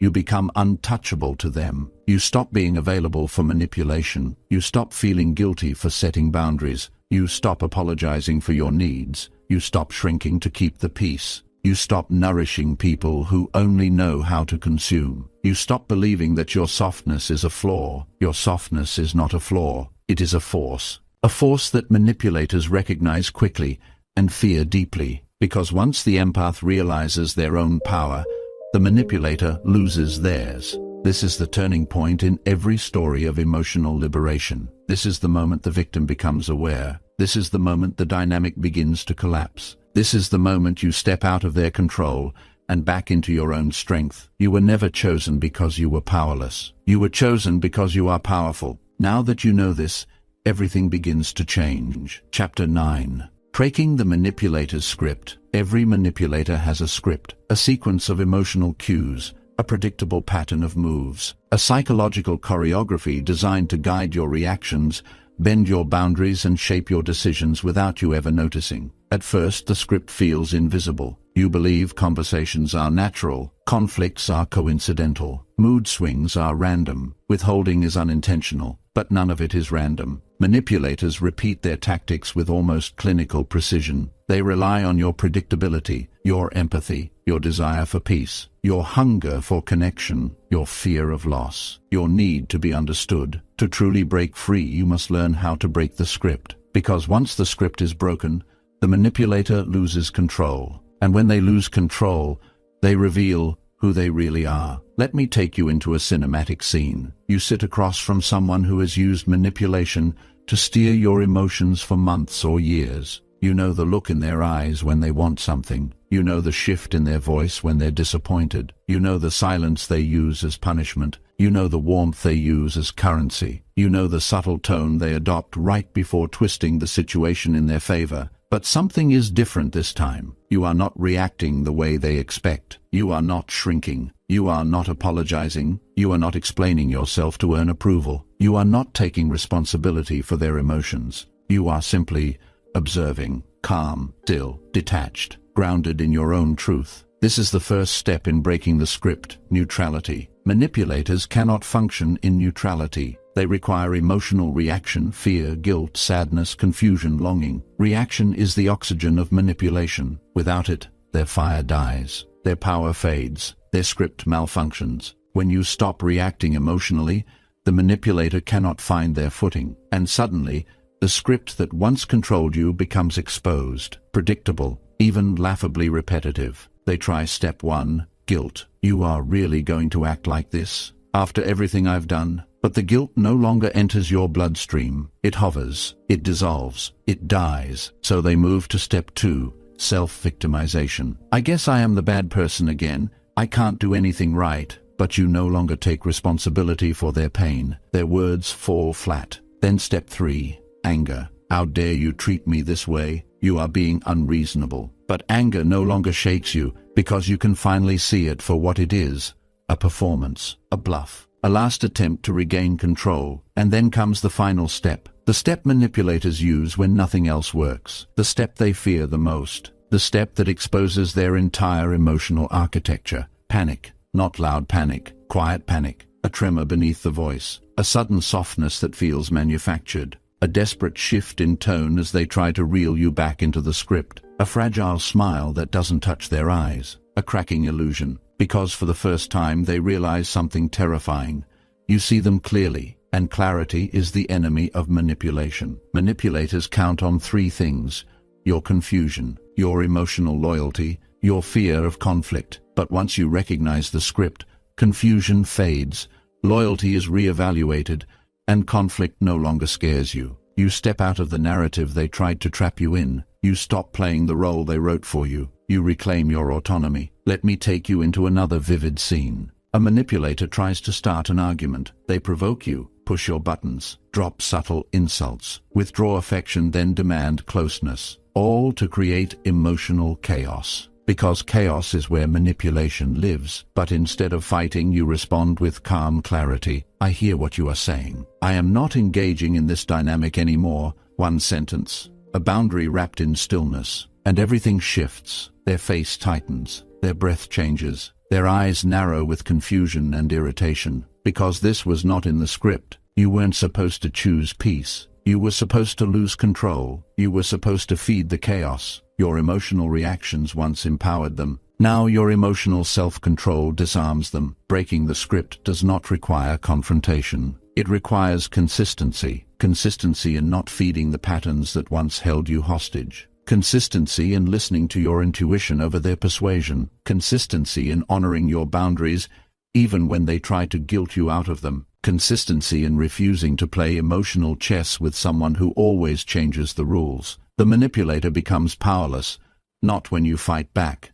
Speaker 1: you become untouchable to them. You stop being available for manipulation. You stop feeling guilty for setting boundaries. You stop apologizing for your needs. You stop shrinking to keep the peace. You stop nourishing people who only know how to consume. You stop believing that your softness is a flaw. Your softness is not a flaw. It is a force that manipulators recognize quickly and fear deeply. Because once the empath realizes their own power, the manipulator loses theirs. This is the turning point in every story of emotional liberation. This is the moment the victim becomes aware. This is the moment the dynamic begins to collapse. This is the moment you step out of their control and back into your own strength. You were never chosen because you were powerless. You were chosen because you are powerful. Now that you know this, everything begins to change. Chapter 9. Breaking the manipulator's script. Every manipulator has a script, a sequence of emotional cues, a predictable pattern of moves, a psychological choreography designed to guide your reactions, bend your boundaries and shape your decisions without you ever noticing. At first, the script feels invisible. You believe conversations are natural, conflicts are coincidental, mood swings are random, withholding is unintentional, but none of it is random. Manipulators repeat their tactics with almost clinical precision. They rely on your predictability, your empathy, your desire for peace, your hunger for connection, your fear of loss, your need to be understood. To truly break free, you must learn how to break the script. Because once the script is broken, the manipulator loses control. And when they lose control, they reveal who they really are. Let me take you into a cinematic scene. You sit across from someone who has used manipulation to steer your emotions for months or years. You know the look in their eyes when they want something. You know the shift in their voice when they're disappointed. You know the silence they use as punishment. You know the warmth they use as currency. You know the subtle tone they adopt right before twisting the situation in their favor. But something is different this time. You are not reacting the way they expect. You are not shrinking. You are not apologizing. You are not explaining yourself to earn approval. You are not taking responsibility for their emotions. You are simply observing, calm, still, detached, grounded in your own truth. This is the first step in breaking the script, neutrality. Manipulators cannot function in neutrality. They require emotional reaction, fear, guilt, sadness, confusion, longing. Reaction is the oxygen of manipulation. Without it, their fire dies. Their power fades. Their script malfunctions. When you stop reacting emotionally, the manipulator cannot find their footing. And suddenly, the script that once controlled you becomes exposed, predictable, even laughably repetitive. They try step 1, guilt. You are really going to act like this? After everything I've done? But the guilt no longer enters your bloodstream. It hovers, it dissolves, it dies. So they move to step 2, self-victimization. I guess I am the bad person again. I can't do anything right. But you no longer take responsibility for their pain. Their words fall flat. Then step 3, anger. How dare you treat me this way? You are being unreasonable. But anger no longer shakes you because you can finally see it for what it is. A performance, a bluff, a last attempt to regain control. And then comes the final step. The step manipulators use when nothing else works. The step they fear the most. The step that exposes their entire emotional architecture. Panic. Not loud panic, quiet panic. A tremor beneath the voice. A sudden softness that feels manufactured. A desperate shift in tone as they try to reel you back into the script. A fragile smile that doesn't touch their eyes. A cracking illusion. because for the first time they realize something terrifying. You see them clearly, and clarity is the enemy of manipulation. Manipulators count on three things: your confusion, your emotional loyalty, your fear of conflict. But once you recognize the script, confusion fades, loyalty is re-evaluated, and conflict no longer scares you. You step out of the narrative they tried to trap you in. You stop playing the role they wrote for you. You reclaim your autonomy. Let me take you into another vivid scene. A manipulator tries to start an argument. They provoke you, push your buttons, drop subtle insults, withdraw affection, then demand closeness, all to create emotional chaos. Because chaos is where manipulation lives. But instead of fighting, you respond with calm clarity. I hear what you are saying. I am not engaging in this dynamic anymore. One sentence, a boundary wrapped in stillness, and everything shifts. Their face tightens, their breath changes, their eyes narrow with confusion and irritation. Because this was not in the script. You weren't supposed to choose peace. You were supposed to lose control. You were supposed to feed the chaos. Your emotional reactions once empowered them. Now your emotional self-control disarms them. Breaking the script does not require confrontation. It requires consistency. Consistency in not feeding the patterns that once held you hostage. Consistency in listening to your intuition over their persuasion. Consistency in honoring your boundaries, even when they try to guilt you out of them. Consistency in refusing to play emotional chess with someone who always changes the rules. The manipulator becomes powerless, not when you fight back,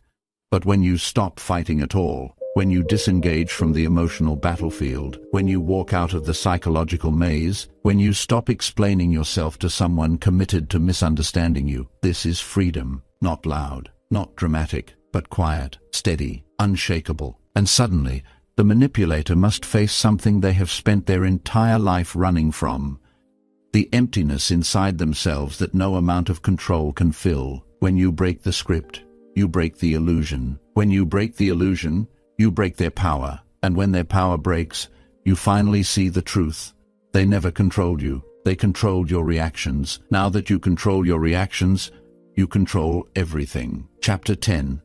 Speaker 1: but when you stop fighting at all, when you disengage from the emotional battlefield, when you walk out of the psychological maze, when you stop explaining yourself to someone committed to misunderstanding you. This is freedom, not loud, not dramatic, but quiet, steady, unshakable. And suddenly, the manipulator must face something they have spent their entire life running from. The emptiness inside themselves that no amount of control can fill. When you break the script, you break the illusion. When you break the illusion, you break their power. And when their power breaks, you finally see the truth. They never controlled you. They controlled your reactions. Now that you control your reactions, you control everything. Chapter 10.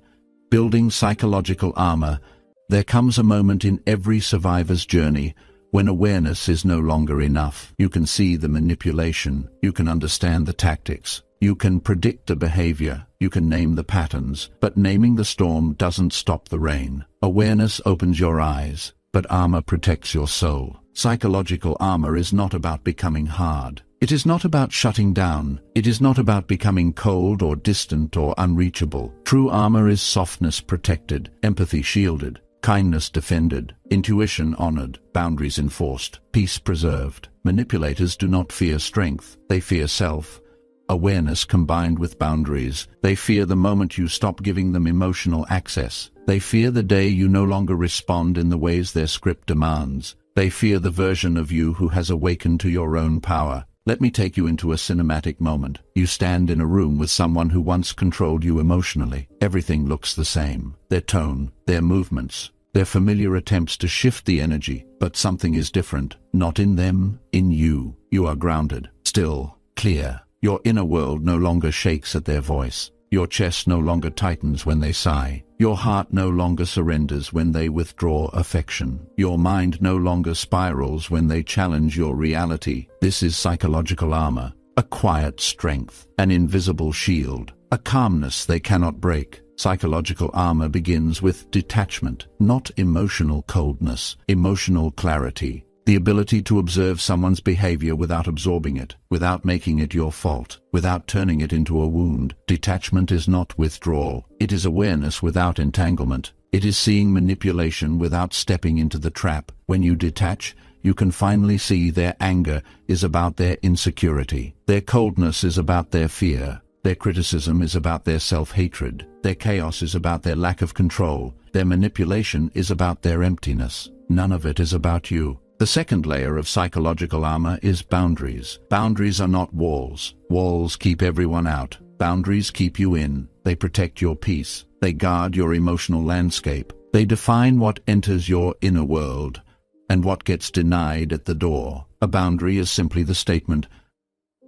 Speaker 1: Building Psychological Armor. There comes a moment in every survivor's journey when awareness is no longer enough. You can see the manipulation, you can understand the tactics, you can predict the behavior, you can name the patterns, but naming the storm doesn't stop the rain. Awareness opens your eyes, but armor protects your soul. Psychological armor is not about becoming hard. It is not about shutting down. It is not about becoming cold or distant or unreachable. True armor is softness protected, empathy shielded, kindness defended, intuition honored, boundaries enforced, peace preserved. Manipulators do not fear strength, they fear self-awareness combined with boundaries. They fear the moment you stop giving them emotional access. They fear the day you no longer respond in the ways their script demands. They fear the version of you who has awakened to your own power. Let me take you into a cinematic moment. You stand in a room with someone who once controlled you emotionally. Everything looks the same. Their tone, their movements, their familiar attempts to shift the energy, but something is different. Not in them, in you. You are grounded, still, clear. Your inner world no longer shakes at their voice. Your chest no longer tightens when they sigh. Your heart no longer surrenders when they withdraw affection. Your mind no longer spirals when they challenge your reality. This is psychological armor, a quiet strength, an invisible shield, a calmness they cannot break. Psychological armor begins with detachment, not emotional coldness, emotional clarity. The ability to observe someone's behavior without absorbing it, without making it your fault, without turning it into a wound. Detachment is not withdrawal. It is awareness without entanglement. It is seeing manipulation without stepping into the trap. When you detach, you can finally see their anger is about their insecurity. Their coldness is about their fear. Their criticism is about their self-hatred. Their chaos is about their lack of control. Their manipulation is about their emptiness. None of it is about you. The second layer of psychological armor is boundaries. Boundaries are not walls. Walls keep everyone out. Boundaries keep you in. They protect your peace. They guard your emotional landscape. They define what enters your inner world and what gets denied at the door. A boundary is simply the statement,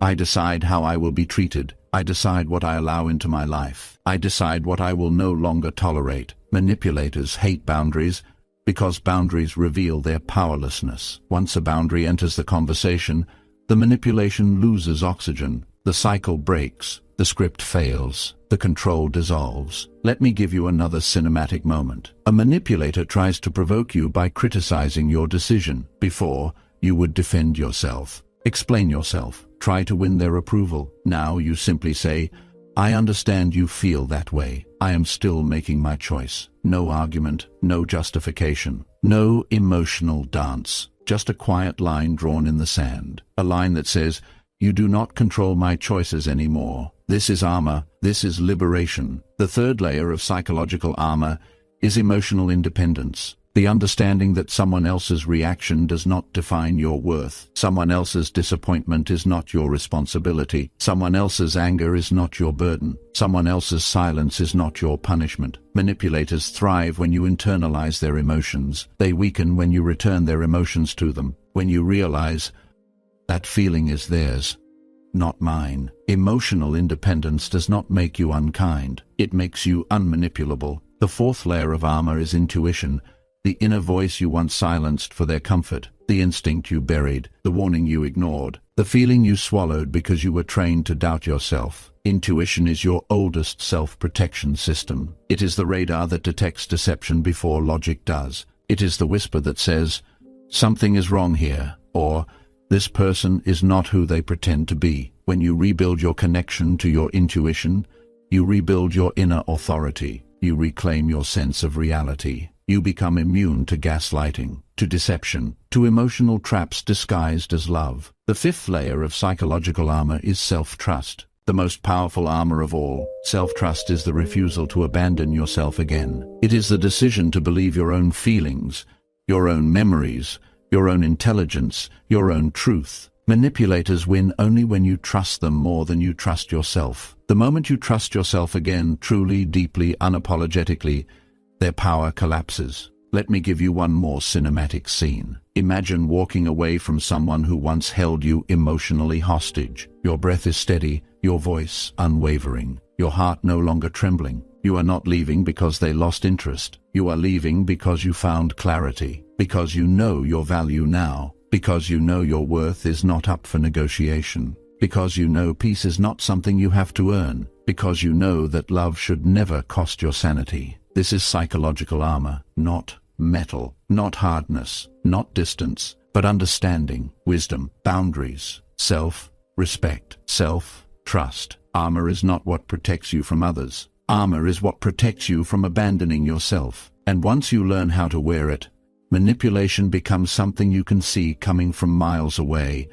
Speaker 1: I decide how I will be treated. I decide what I allow into my life. I decide what I will no longer tolerate. Manipulators hate boundaries because boundaries reveal their powerlessness. Once a boundary enters the conversation, the manipulation loses oxygen, the cycle breaks, the script fails, the control dissolves. Let me give you another cinematic moment. A manipulator tries to provoke you by criticizing your decision. Before, you would defend yourself, explain yourself, try to win their approval. Now you simply say, "I understand you feel that way. I am still making my choice." No argument, no justification, no emotional dance, just a quiet line drawn in the sand. A line that says, "You do not control my choices anymore." This is armor, this is liberation. The third layer of psychological armor is emotional independence. The understanding that someone else's reaction does not define your worth. Someone else's disappointment is not your responsibility. Someone else's anger is not your burden. Someone else's silence is not your punishment. Manipulators thrive when you internalize their emotions. They weaken when you return their emotions to them. When you realize, that feeling is theirs, not mine. Emotional independence does not make you unkind. It makes you unmanipulable. The fourth layer of armor is intuition. The inner voice you once silenced for their comfort, the instinct you buried, the warning you ignored, the feeling you swallowed because you were trained to doubt yourself. Intuition is your oldest self-protection system. It is the radar that detects deception before logic does. It is the whisper that says, "Something is wrong here," or "This person is not who they pretend to be." When you rebuild your connection to your intuition, you rebuild your inner authority. You reclaim your sense of reality. You become immune to gaslighting, to deception, to emotional traps disguised as love. The fifth layer of psychological armor is self-trust. The most powerful armor of all. Self-trust is the refusal to abandon yourself again. It is the decision to believe your own feelings, your own memories, your own intelligence, your own truth. Manipulators win only when you trust them more than you trust yourself. The moment you trust yourself again, truly, deeply, unapologetically, their power collapses. Let me give you one more cinematic scene. Imagine walking away from someone who once held you emotionally hostage. Your breath is steady, your voice unwavering, your heart no longer trembling. You are not leaving because they lost interest. You are leaving because you found clarity, because you know your value now, because you know your worth is not up for negotiation, because you know peace is not something you have to earn, because you know that love should never cost your sanity. This is psychological armor, not metal, not hardness, not distance, but understanding, wisdom, boundaries, self-respect, self-trust. Armor is not what protects you from others. Armor is what protects you from abandoning yourself. And once you learn how to wear it, manipulation becomes something you can see coming from miles away,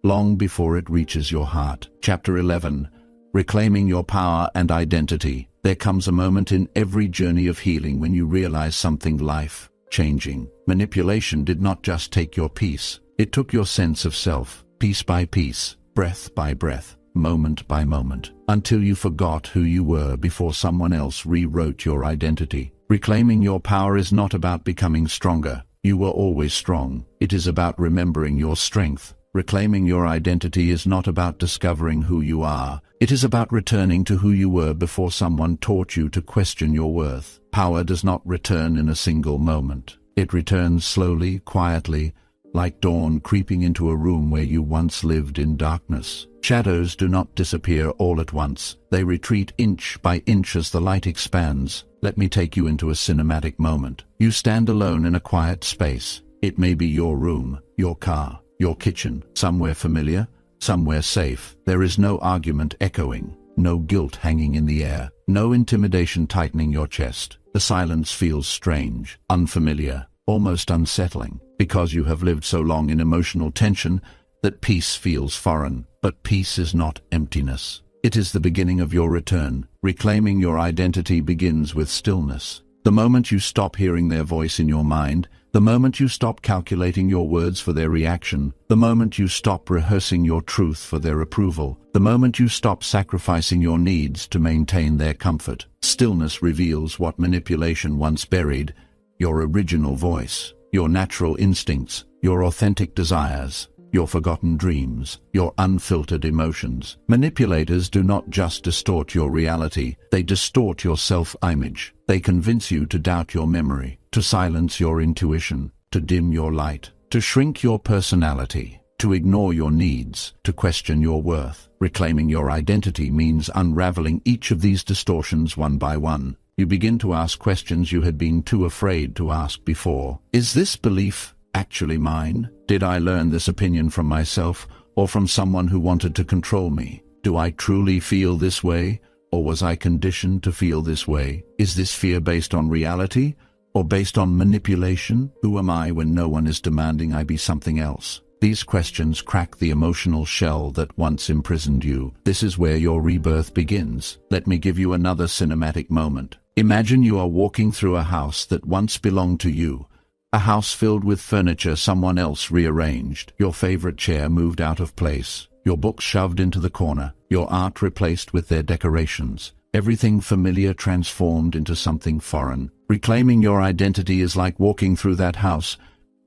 Speaker 1: long before it reaches your heart. Chapter 11. Reclaiming your power and identity. There comes a moment in every journey of healing when you realize something life-changing. Manipulation did not just take your peace. It took your sense of self, piece by piece, breath by breath, moment by moment, until you forgot who you were before someone else rewrote your identity. Reclaiming your power is not about becoming stronger. You were always strong. It is about remembering your strength. Reclaiming your identity is not about discovering who you are. It is about returning to who you were before someone taught you to question your worth. Power does not return in a single moment. It returns slowly, quietly, like dawn creeping into a room where you once lived in darkness. Shadows do not disappear all at once. They retreat inch by inch as the light expands. Let me take you into a cinematic moment. You stand alone in a quiet space. It may be your room, your car, your kitchen, somewhere familiar, somewhere safe. There is no argument echoing, no guilt hanging in the air, no intimidation tightening your chest. The silence feels strange, unfamiliar, almost unsettling, because you have lived so long in emotional tension that peace feels foreign. But peace is not emptiness. It is the beginning of your return. Reclaiming your identity begins with stillness. The moment you stop hearing their voice in your mind, the moment you stop calculating your words for their reaction, the moment you stop rehearsing your truth for their approval, the moment you stop sacrificing your needs to maintain their comfort, stillness reveals what manipulation once buried: your original voice, your natural instincts, your authentic desires. your forgotten dreams, your unfiltered emotions. Manipulators do not just distort your reality, they distort your self-image. They convince you to doubt your memory, to silence your intuition, to dim your light, to shrink your personality, to ignore your needs, to question your worth. Reclaiming your identity means unraveling each of these distortions one by one. You begin to ask questions you had been too afraid to ask before. Is this belief actually mine? Did I learn this opinion from myself or from someone who wanted to control me? Do I truly feel this way, or was I conditioned to feel this way? Is this fear based on reality or based on manipulation? Who am I when no one is demanding I be something else? These questions crack the emotional shell that once imprisoned you. This is where your rebirth begins. Let me give you another cinematic moment. Imagine you are walking through a house that once belonged to you. A house filled with furniture someone else rearranged. Your favorite chair moved out of place. Your books shoved into the corner. Your art replaced with their decorations. Everything familiar transformed into something foreign. Reclaiming your identity is like walking through that house,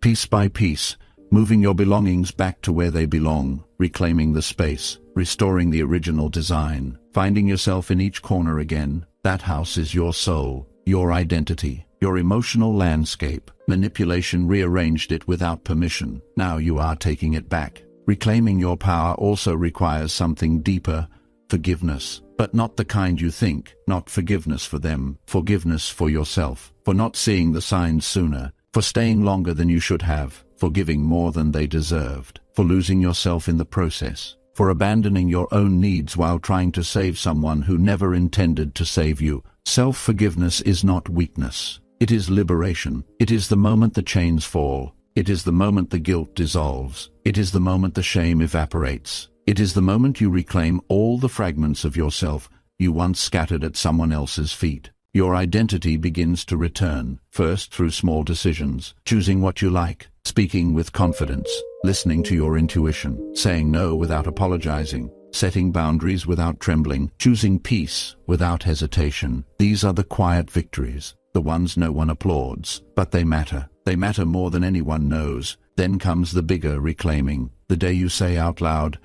Speaker 1: piece by piece, moving your belongings back to where they belong, reclaiming the space, restoring the original design, finding yourself in each corner again. That house is your soul, your identity, your emotional landscape. Manipulation rearranged it without permission. Now you are taking it back. Reclaiming your power also requires something deeper, forgiveness. But not the kind you think, not forgiveness for them, forgiveness for yourself, for not seeing the signs sooner, for staying longer than you should have, for giving more than they deserved, for losing yourself in the process, for abandoning your own needs while trying to save someone who never intended to save you. Self-forgiveness is not weakness. It is liberation. It is the moment the chains fall. It is the moment the guilt dissolves. It is the moment the shame evaporates. It is the moment you reclaim all the fragments of yourself you once scattered at someone else's feet. Your identity begins to return, first through small decisions, choosing what you like, speaking with confidence, listening to your intuition, saying no without apologizing, setting boundaries without trembling, choosing peace without hesitation. These are the quiet victories, the ones no one applauds, but they matter. They matter more than anyone knows. Then comes the bigger reclaiming, the day you say out loud,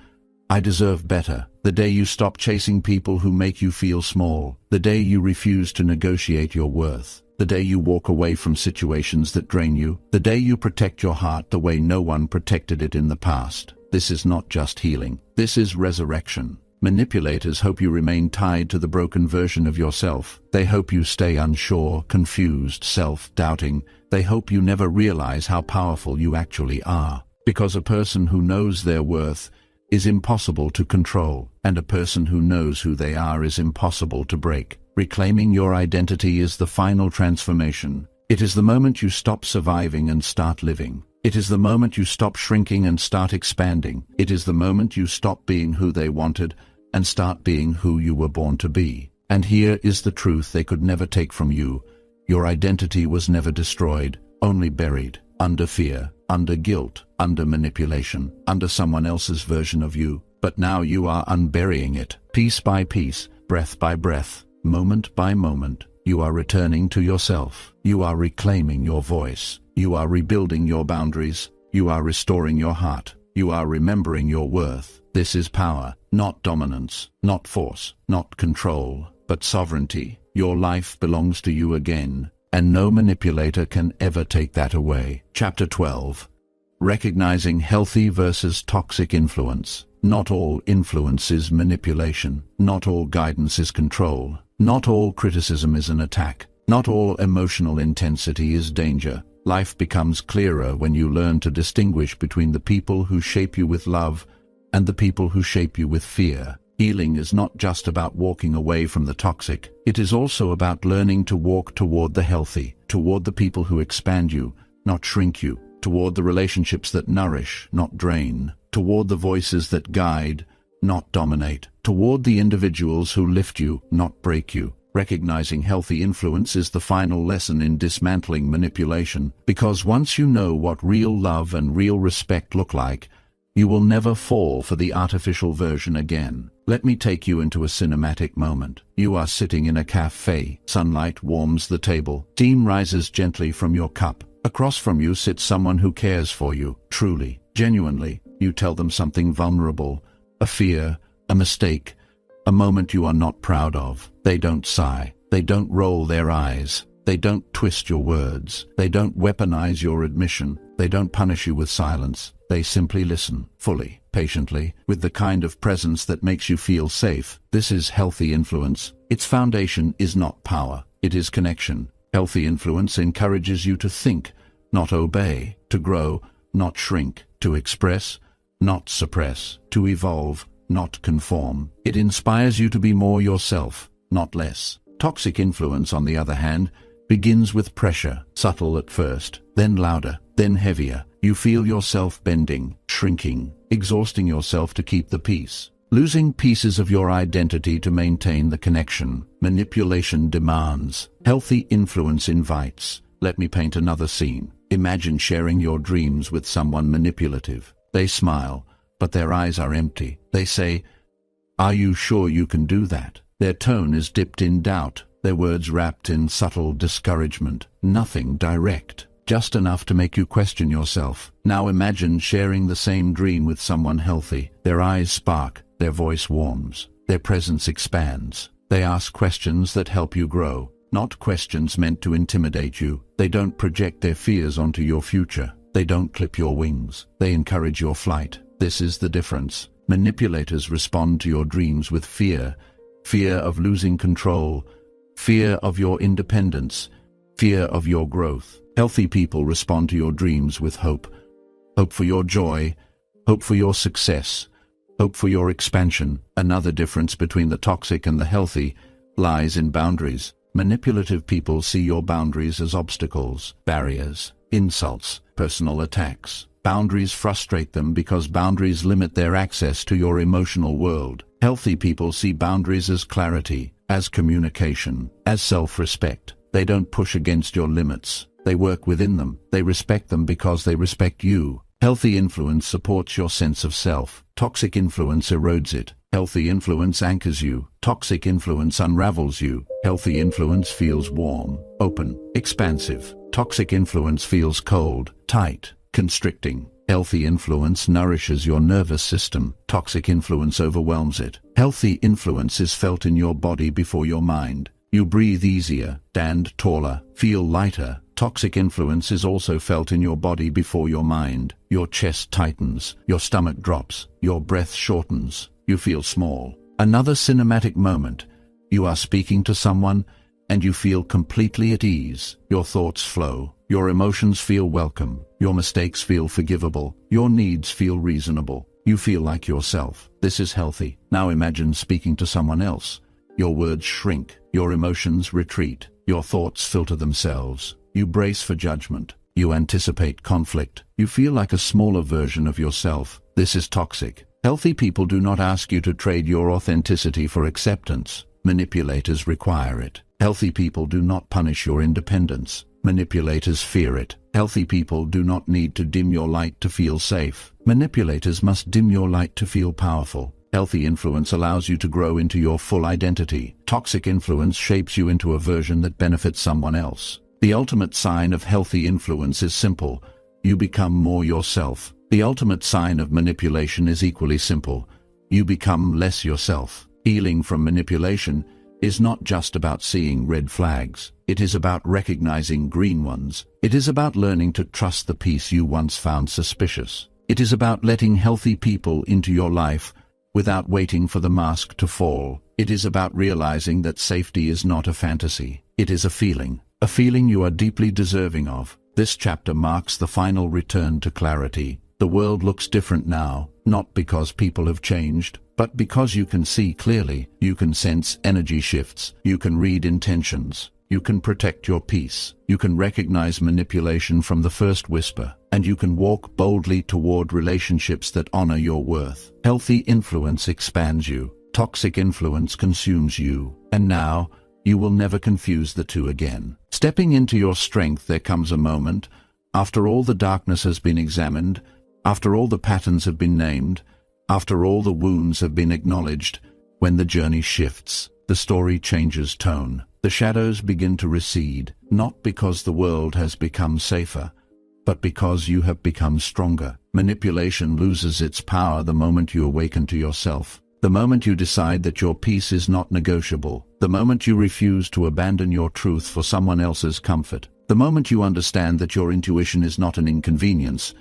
Speaker 1: I deserve better. The day you stop chasing people who make you feel small. The day you refuse to negotiate your worth. The day you walk away from situations that drain you. The day you protect your heart the way no one protected it in the past. This is not just healing. This is resurrection. Manipulators hope you remain tied to the broken version of yourself. They hope you stay unsure, confused, self-doubting. They hope you never realize how powerful you actually are. Because a person who knows their worth is impossible to control, and a person who knows who they are is impossible to break. Reclaiming your identity is the final transformation. It is the moment you stop surviving and start living. It is the moment you stop shrinking and start expanding. It is the moment you stop being who they wanted and start being who you were born to be. And here is the truth they could never take from you. Your identity was never destroyed, only buried, under fear, under guilt, under manipulation, under someone else's version of you. But now you are unburying it, piece by piece, breath by breath, moment by moment. You are returning to yourself. You are reclaiming your voice. You are rebuilding your boundaries. You are restoring your heart. You are remembering your worth. This is power, not dominance, not force, not control, but sovereignty. Your life belongs to you again, and no manipulator can ever take that away. Chapter 12. Recognizing healthy versus toxic influence. Not all influence is manipulation. Not all guidance is control. Not all criticism is an attack. Not all emotional intensity is danger. Life becomes clearer when you learn to distinguish between the people who shape you with love and the people who shape you with fear. Healing is not just about walking away from the toxic. It is also about learning to walk toward the healthy, toward the people who expand you, not shrink you, toward the relationships that nourish, not drain, toward the voices that guide, not dominate, toward the individuals who lift you, not break you. Recognizing healthy influence is the final lesson in dismantling manipulation, because once you know what real love and real respect look like, you will never fall for the artificial version again. Let me take you into a cinematic moment. You are sitting in a cafe. Sunlight warms the table. Steam rises gently from your cup. Across from you sits someone who cares for you, truly, genuinely. You tell them something vulnerable, a fear, a mistake, a moment you are not proud of. They don't sigh. They don't roll their eyes. They don't twist your words. They don't weaponize your admission. They don't punish you with silence. They simply listen, fully, patiently, with the kind of presence that makes you feel safe. This is healthy influence. Its foundation is not power. It is connection. Healthy influence encourages you to think, not obey, to grow, not shrink, to express, not suppress, to evolve, not conform. It inspires you to be more yourself, not less. Toxic influence, on the other hand, begins with pressure, subtle at first, then louder, then heavier. You feel yourself bending, shrinking, exhausting yourself to keep the peace, losing pieces of your identity to maintain the connection. Manipulation demands. Healthy influence invites. Let me paint another scene. Imagine sharing your dreams with someone manipulative. They smile, but their eyes are empty. They say, "Are you sure you can do that?" Their tone is dipped in doubt, their words wrapped in subtle discouragement. Nothing direct, just enough to make you question yourself. Now imagine sharing the same dream with someone healthy. Their eyes spark, their voice warms, their presence expands. They ask questions that help you grow, not questions meant to intimidate you. They don't project their fears onto your future. They don't clip your wings. They encourage your flight. This is the difference. Manipulators respond to your dreams with fear. Fear of losing control, fear of your independence, fear of your growth. Healthy people respond to your dreams with hope. Hope for your joy, hope for your success, hope for your expansion. Another difference between the toxic and the healthy lies in boundaries. Manipulative people see your boundaries as obstacles, barriers, insults, personal attacks. Boundaries frustrate them because boundaries limit their access to your emotional world. Healthy people see boundaries as clarity, as communication, as self-respect. They don't push against your limits. They work within them. They respect them because they respect you. Healthy influence supports your sense of self. Toxic influence erodes it. Healthy influence anchors you. Toxic influence unravels you. Healthy influence feels warm, open, expansive. Toxic influence feels cold, tight, constricting. Healthy influence nourishes your nervous system. Toxic influence overwhelms it. Healthy influence is felt in your body before your mind. You breathe easier, stand taller, feel lighter. Toxic influence is also felt in your body before your mind. Your chest tightens, your stomach drops, your breath shortens. You feel small. Another cinematic moment. You are speaking to someone, and you feel completely at ease. Your thoughts flow. Your emotions feel welcome. Your mistakes feel forgivable. Your needs feel reasonable. You feel like yourself. This is healthy. Now imagine speaking to someone else. Your words shrink. Your emotions retreat. Your thoughts filter themselves. You brace for judgment. You anticipate conflict. You feel like a smaller version of yourself. This is toxic. Healthy people do not ask you to trade your authenticity for acceptance. Manipulators require it. Healthy people do not punish your independence. Manipulators fear it. Healthy people do not need to dim your light to feel safe. Manipulators must dim your light to feel powerful. Healthy influence allows you to grow into your full identity. Toxic influence shapes you into a version that benefits someone else. The ultimate sign of healthy influence is simple. You become more yourself. The ultimate sign of manipulation is equally simple. You become less yourself. Healing from manipulation is not just about seeing red flags. It is about recognizing green ones. It is about learning to trust the peace you once found suspicious. It is about letting healthy people into your life without waiting for the mask to fall. It is about realizing that safety is not a fantasy. It is a feeling you are deeply deserving of. This chapter marks the final return to clarity. The world looks different now, not because people have changed, but because you can see clearly. You can sense energy shifts. You can read intentions. You can protect your peace. You can recognize manipulation from the first whisper. And you can walk boldly toward relationships that honor your worth. Healthy influence expands you. Toxic influence consumes you. And now, you will never confuse the two again. Stepping into your strength, there comes a moment, after all the darkness has been examined, after all the patterns have been named, after all the wounds have been acknowledged, when the journey shifts, the story changes tone. The shadows begin to recede, not because the world has become safer, but because you have become stronger. Manipulation loses its power the moment you awaken to yourself. The moment you decide that your peace is not negotiable. The moment you refuse to abandon your truth for someone else's comfort. The moment you understand that your intuition is not an inconvenience,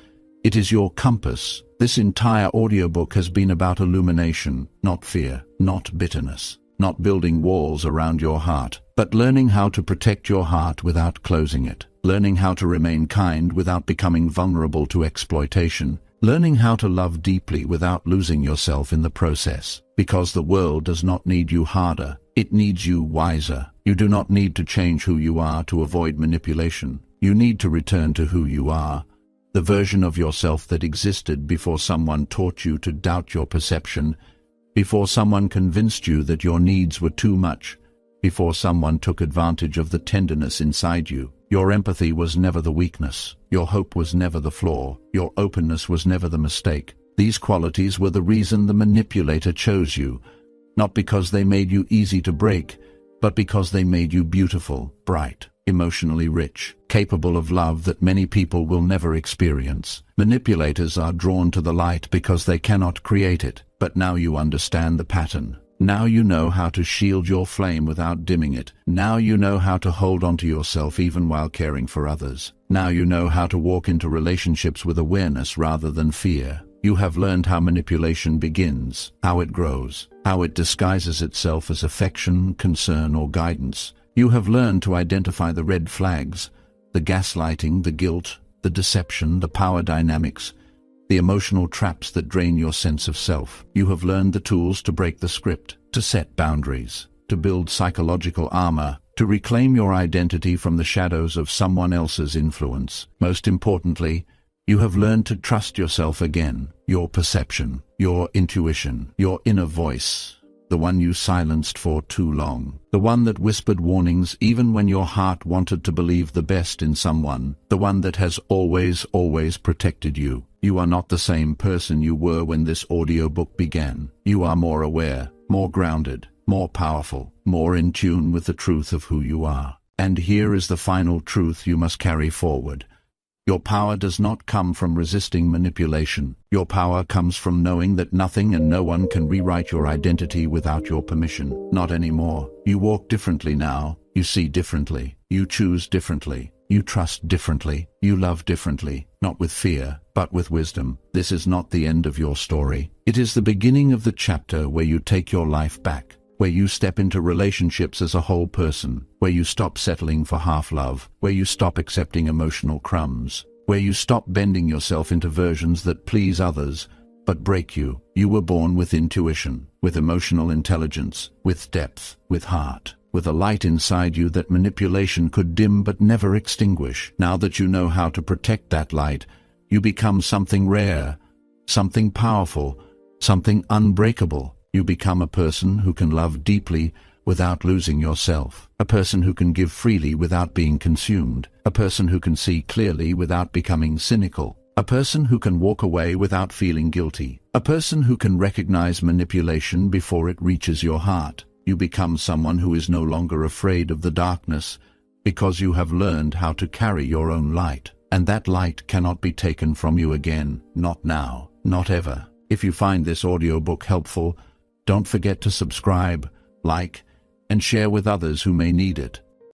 Speaker 1: it is your compass. This entire audiobook has been about illumination, not fear, not bitterness, not building walls around your heart, but learning how to protect your heart without closing it, learning how to remain kind without becoming vulnerable to exploitation, learning how to love deeply without losing yourself in the process. Because the world does not need you harder, it needs you wiser. You do not need to change who you are to avoid manipulation. You need to return to who you are, the version of yourself that existed before someone taught you to doubt your perception, before someone convinced you that your needs were too much, before someone took advantage of the tenderness inside you. Your empathy was never the weakness. Your hope was never the flaw. Your openness was never the mistake. These qualities were the reason the manipulator chose you, not because they made you easy to break, but because they made you beautiful, bright, emotionally rich, capable of love that many people will never experience. Manipulators are drawn to the light because they cannot create it, but now you understand the pattern. Now you know how to shield your flame without dimming it. Now you know how to hold on to yourself even while caring for others. Now you know how to walk into relationships with awareness rather than fear. You have learned how manipulation begins, how it grows, how it disguises itself as affection, concern, or guidance. You have learned to identify the red flags, the gaslighting, the guilt, the deception, the power dynamics, the emotional traps that drain your sense of self. You have learned the tools to break the script, to set boundaries, to build psychological armor, to reclaim your identity from the shadows of someone else's influence. Most importantly, you have learned to trust yourself again, your perception, your intuition, your inner voice, the one you silenced for too long, the one that whispered warnings even when your heart wanted to believe the best in someone, the one that has always protected you. You are not the same person you were when this audiobook began. You are more aware, more grounded, more powerful, more in tune with the truth of who you are. And here is the final truth you must carry forward. Your power does not come from resisting manipulation. Your power comes from knowing that nothing and no one can rewrite your identity without your permission. Not anymore. You walk differently now. You see differently. You choose differently. You trust differently. You love differently. Not with fear, but with wisdom. This is not the end of your story. It is the beginning of the chapter where you take your life back, where you step into relationships as a whole person, where you stop settling for half love, where you stop accepting emotional crumbs, where you stop bending yourself into versions that please others but break you. You were born with intuition, with emotional intelligence, with depth, with heart, with a light inside you that manipulation could dim but never extinguish. Now that you know how to protect that light, you become something rare, something powerful, something unbreakable. You become a person who can love deeply without losing yourself, a person who can give freely without being consumed, a person who can see clearly without becoming cynical, a person who can walk away without feeling guilty, a person who can recognize manipulation before it reaches your heart. You become someone who is no longer afraid of the darkness because you have learned how to carry your own light, and that light cannot be taken from you again, not now, not ever. If you find this audiobook helpful, don't forget to subscribe, like, and share with others who may need it.